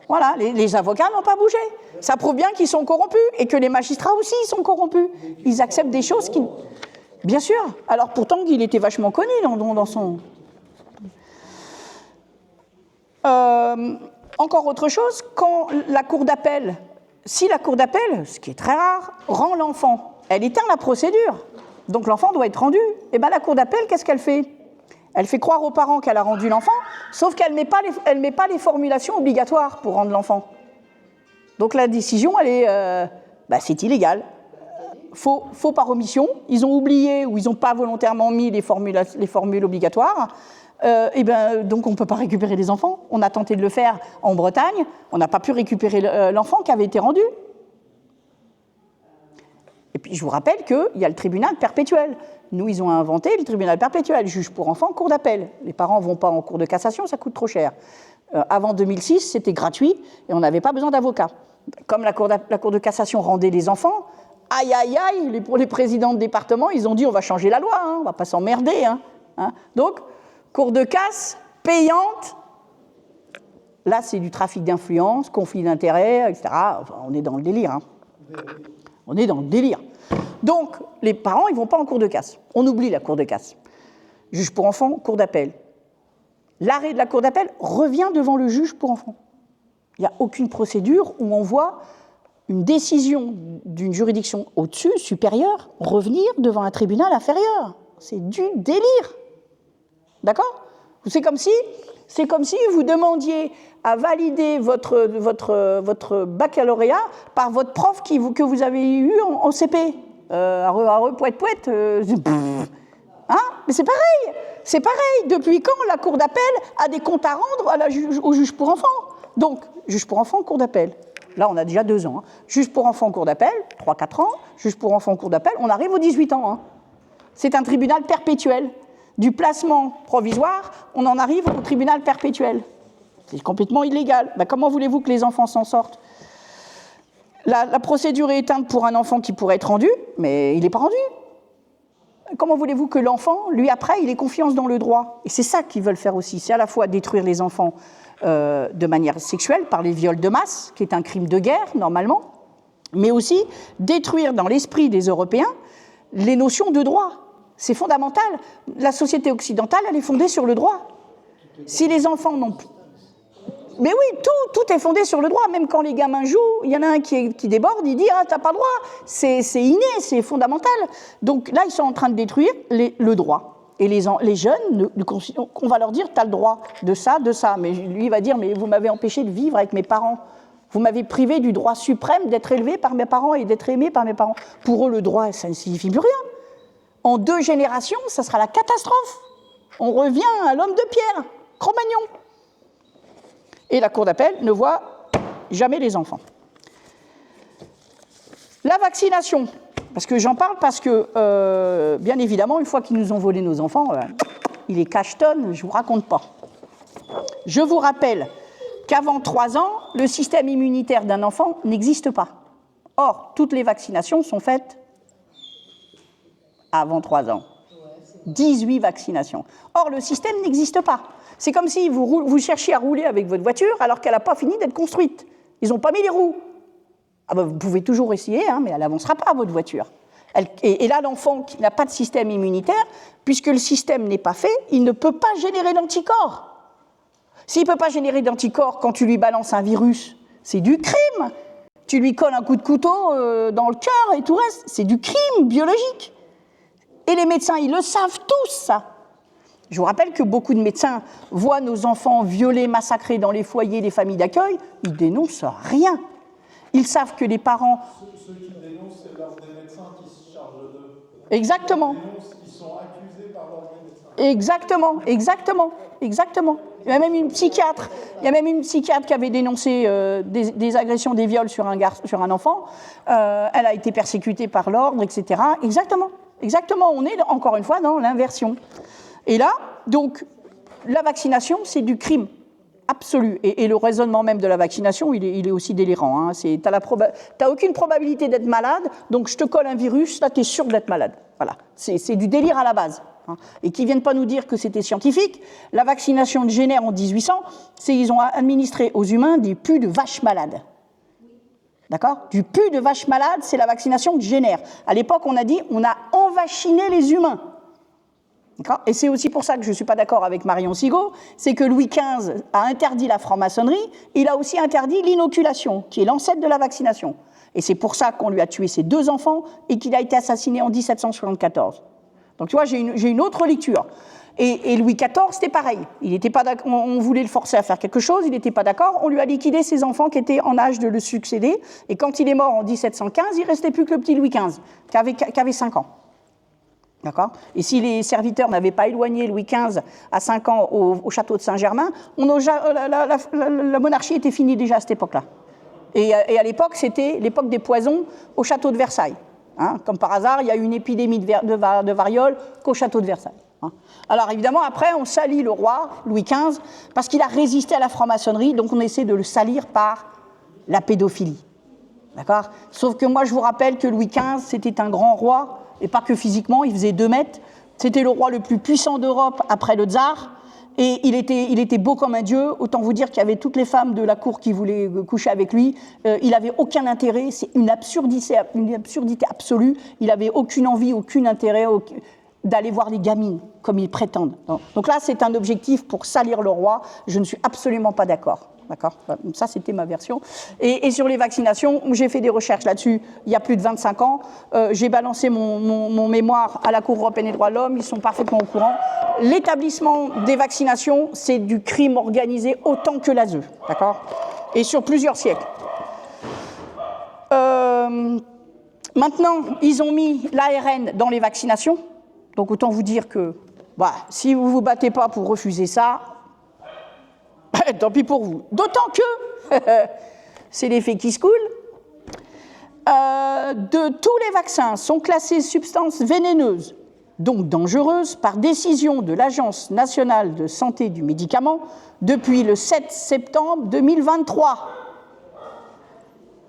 Voilà, les avocats n'ont pas bougé. Ça prouve bien qu'ils sont corrompus et que les magistrats aussi ils sont corrompus. Ils acceptent des choses qui... Bien sûr. Alors pourtant, il était vachement connu dans son... Encore autre chose, quand la cour d'appel, si la cour d'appel, ce qui est très rare, rend l'enfant, elle éteint la procédure. Donc l'enfant doit être rendu. Et bien la cour d'appel, qu'est-ce qu'elle fait? Elle fait croire aux parents qu'elle a rendu l'enfant, sauf qu'elle ne met pas les formulations obligatoires pour rendre l'enfant. Donc la décision, elle est, c'est illégal. Faux par omission. Ils ont oublié ou ils n'ont pas volontairement mis les formules obligatoires. Donc on ne peut pas récupérer les enfants. On a tenté de le faire en Bretagne. On n'a pas pu récupérer l'enfant qui avait été rendu. Et puis je vous rappelle qu'il y a le tribunal perpétuel. Nous, ils ont inventé le tribunal perpétuel, juge pour enfants, cour d'appel. Les parents ne vont pas en cour de cassation, ça coûte trop cher. Avant 2006, c'était gratuit et on n'avait pas besoin d'avocat. Comme la cour de cassation rendait les enfants, aïe, aïe, aïe, pour les présidents de département, ils ont dit on va changer la loi, on ne va pas s'emmerder. Donc, cour de casse, payante. Là, c'est du trafic d'influence, conflit d'intérêts, etc. Enfin, on est dans le délire. On est dans le délire. Donc, les parents, ils ne vont pas en cour de casse. On oublie la cour de casse. Juge pour enfants, cour d'appel. L'arrêt de la cour d'appel revient devant le juge pour enfants. Il n'y a aucune procédure où on voit une décision d'une juridiction au-dessus, supérieure, revenir devant un tribunal inférieur. C'est du délire. D'accord ? C'est comme si vous demandiez à valider votre baccalauréat par votre prof que vous avez eu en CP. Poète. Mais c'est pareil. C'est pareil. Depuis quand la cour d'appel a des comptes à rendre au juge pour enfants? Donc, juge pour enfants, cour d'appel. Là, on a déjà 2 ans. Juge pour enfants, cour d'appel, 3-4 ans. Juge pour enfants, cour d'appel, on arrive aux 18 ans. C'est un tribunal perpétuel. Du placement provisoire, on en arrive au tribunal perpétuel. C'est complètement illégal. Comment voulez-vous que les enfants s'en sortent? La procédure est éteinte pour un enfant qui pourrait être rendu, mais il n'est pas rendu. Comment voulez-vous que l'enfant, lui, après, il ait confiance dans le droit? Et c'est ça qu'ils veulent faire aussi. C'est à la fois détruire les enfants de manière sexuelle par les viols de masse, qui est un crime de guerre, normalement, mais aussi détruire dans l'esprit des Européens les notions de droit. C'est fondamental. La société occidentale, elle est fondée sur le droit. Si les enfants n'ont... Mais oui, tout est fondé sur le droit. Même quand les gamins jouent, il y en a un qui déborde, il dit « Ah, t'as pas le droit ». C'est inné, c'est fondamental. Donc là, ils sont en train de détruire le droit. Et les jeunes, on va leur dire « T'as le droit de ça, de ça ». Mais lui, il va dire « Mais vous m'avez empêché de vivre avec mes parents. Vous m'avez privé du droit suprême d'être élevé par mes parents et d'être aimé par mes parents. » Pour eux, le droit, ça ne signifie plus rien. En 2 générations, ça sera la catastrophe. On revient à l'homme de pierre, Cro-Magnon. Et la cour d'appel ne voit jamais les enfants. La vaccination, parce que j'en parle parce que, bien évidemment, une fois qu'ils nous ont volé nos enfants, il est cachetonne, je ne vous raconte pas. Je vous rappelle qu'avant 3 ans, le système immunitaire d'un enfant n'existe pas. Or, toutes les vaccinations sont faites avant 3 ans. 18 vaccinations. Or, le système n'existe pas. C'est comme si vous cherchiez à rouler avec votre voiture alors qu'elle n'a pas fini d'être construite. Ils n'ont pas mis les roues. Vous pouvez toujours essayer, mais elle n'avancera pas, votre voiture. Et là, l'enfant qui n'a pas de système immunitaire, puisque le système n'est pas fait, il ne peut pas générer d'anticorps. S'il ne peut pas générer d'anticorps quand tu lui balances un virus, c'est du crime. Tu lui colles un coup de couteau dans le cœur et tout le reste, c'est du crime biologique. Et les médecins, ils le savent tous, ça. Je vous rappelle que beaucoup de médecins voient nos enfants violés, massacrés dans les foyers, les familles d'accueil, ils dénoncent rien. Ils savent que les parents... Ceux qui dénoncent, c'est leurs des médecins qui se chargent d'eux. Exactement. Ils sont accusés par leurs médecins. Exactement. Il y a même une psychiatre qui avait dénoncé des agressions, des viols sur un enfant. Elle a été persécutée par l'ordre, etc. Exactement. On est encore une fois dans l'inversion. Et là, donc, la vaccination, c'est du crime. absolue. Et le raisonnement même de la vaccination, il est aussi délirant. Hein. Tu n'as aucune probabilité d'être malade, donc je te colle un virus, là, tu es sûr d'être malade. Voilà. C'est du délire à la base. Hein. Et qu'ils ne viennent pas nous dire que c'était scientifique. La vaccination de Jenner en 1800, ils ont administré aux humains des pus de vaches malades. D'accord ? Du pus de vache malade, c'est la vaccination de Jenner. À l'époque, on a dit, on a envachiné les humains. D'accord ? Et c'est aussi pour ça que je ne suis pas d'accord avec Marion Sigaud, c'est que Louis XV a interdit la franc-maçonnerie, il a aussi interdit l'inoculation, qui est l'ancêtre de la vaccination. Et c'est pour ça qu'on lui a tué ses 2 enfants et qu'il a été assassiné en 1774. Donc tu vois, j'ai une autre lecture. Et Louis XIV, c'était pareil. Il était pas d'accord, on voulait le forcer à faire quelque chose, il n'était pas d'accord, on lui a liquidé ses enfants qui étaient en âge de le succéder, et quand il est mort en 1715, il ne restait plus que le petit Louis XV, qui avait 5 ans. D'accord ? Et si les serviteurs n'avaient pas éloigné Louis XV à 5 ans au château de Saint-Germain, la monarchie était finie déjà à cette époque-là. Et à l'époque, c'était l'époque des poisons au château de Versailles. Hein ? Comme par hasard, il y a eu une épidémie de variole qu'au château de Versailles. Alors évidemment, après, on salit le roi, Louis XV, parce qu'il a résisté à la franc-maçonnerie, donc on essaie de le salir par la pédophilie. D'accord ? Sauf que moi, je vous rappelle que Louis XV, c'était un grand roi, et pas que physiquement, il faisait 2 mètres. C'était le roi le plus puissant d'Europe après le tsar, et il était beau comme un dieu. Autant vous dire qu'il y avait toutes les femmes de la cour qui voulaient coucher avec lui. Il n'avait aucun intérêt, c'est une absurdité absolue. Il n'avait aucune envie, aucun intérêt d'aller voir les gamines, comme ils prétendent. Donc là, c'est un objectif pour salir le roi. Je ne suis absolument pas d'accord. D'accord ? Ça, c'était ma version. Et sur les vaccinations, j'ai fait des recherches là-dessus il y a plus de 25 ans. J'ai balancé mon mémoire à la Cour européenne des droits de l'homme. Ils sont parfaitement au courant. L'établissement des vaccinations, c'est du crime organisé autant que l'ASE. D'accord ? Et sur plusieurs siècles. Maintenant, ils ont mis l'ARN dans les vaccinations. Donc autant vous dire que si vous ne vous battez pas pour refuser ça, tant pis pour vous. D'autant que, c'est l'effet qui se coule, de tous les vaccins sont classés substances vénéneuses, donc dangereuses, par décision de l'Agence nationale de santé du médicament depuis le 7 septembre 2023.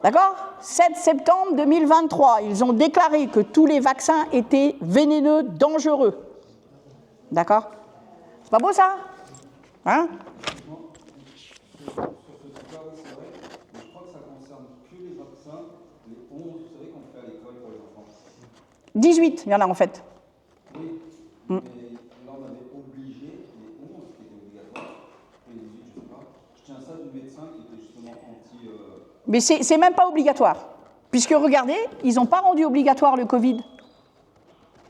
D'accord ? 7 septembre 2023, ils ont déclaré que tous les vaccins étaient vénéneux, dangereux. D'accord ? C'est pas beau ça ? Hein ? Sur ce truc-là, c'est vrai, mais je crois que ça concerne que les vaccins, les 11, vous savez, qu'on fait à l'école pour les enfants. 18, il y en a en fait. Oui, mais là on avait obligé les 11 qui étaient obligatoires, et les 18, je ne sais pas. Je tiens ça du médecin qui était justement anti... Mais c'est même pas obligatoire. Puisque regardez, ils n'ont pas rendu obligatoire le Covid.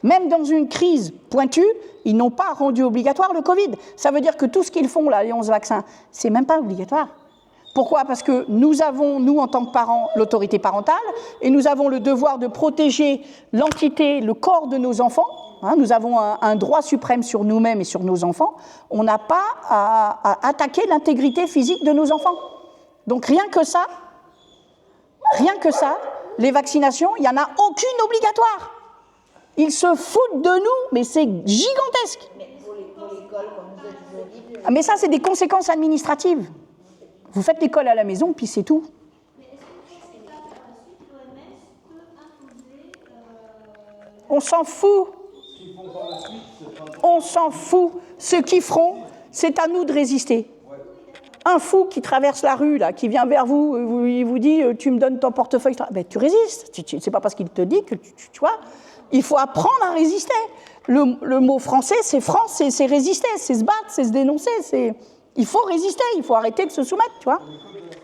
Même dans une crise pointue, ils n'ont pas rendu obligatoire le Covid. Ça veut dire que tout ce qu'ils font, là, les 11 vaccins, c'est même pas obligatoire. Pourquoi ? Parce que nous avons, nous, en tant que parents, l'autorité parentale, et nous avons le devoir de protéger l'entité, le corps de nos enfants. Hein, nous avons un droit suprême sur nous-mêmes et sur nos enfants. On n'a pas à attaquer l'intégrité physique de nos enfants. Donc rien que ça, les vaccinations, il n'y en a aucune obligatoire. Ils se foutent de nous, mais c'est gigantesque. Mais pour l'école, comme vous êtes dit... Ah, mais ça, c'est des conséquences administratives. Vous faites l'école à la maison, puis c'est tout. Mais est-ce que vous pensez pas par la suite l'OMS peut imposer... On s'en fout. On s'en fout. Ce qu'ils feront, c'est à nous de résister. Un fou qui traverse la rue, là, qui vient vers vous, il vous dit « tu me donnes ton portefeuille », ben, tu résistes. C'est pas parce qu'il te dit que tu vois. Il faut apprendre à résister. Le mot français, c'est France, c'est résister, c'est se battre, c'est se dénoncer. Il faut résister, il faut arrêter de se soumettre, tu vois. Le code de la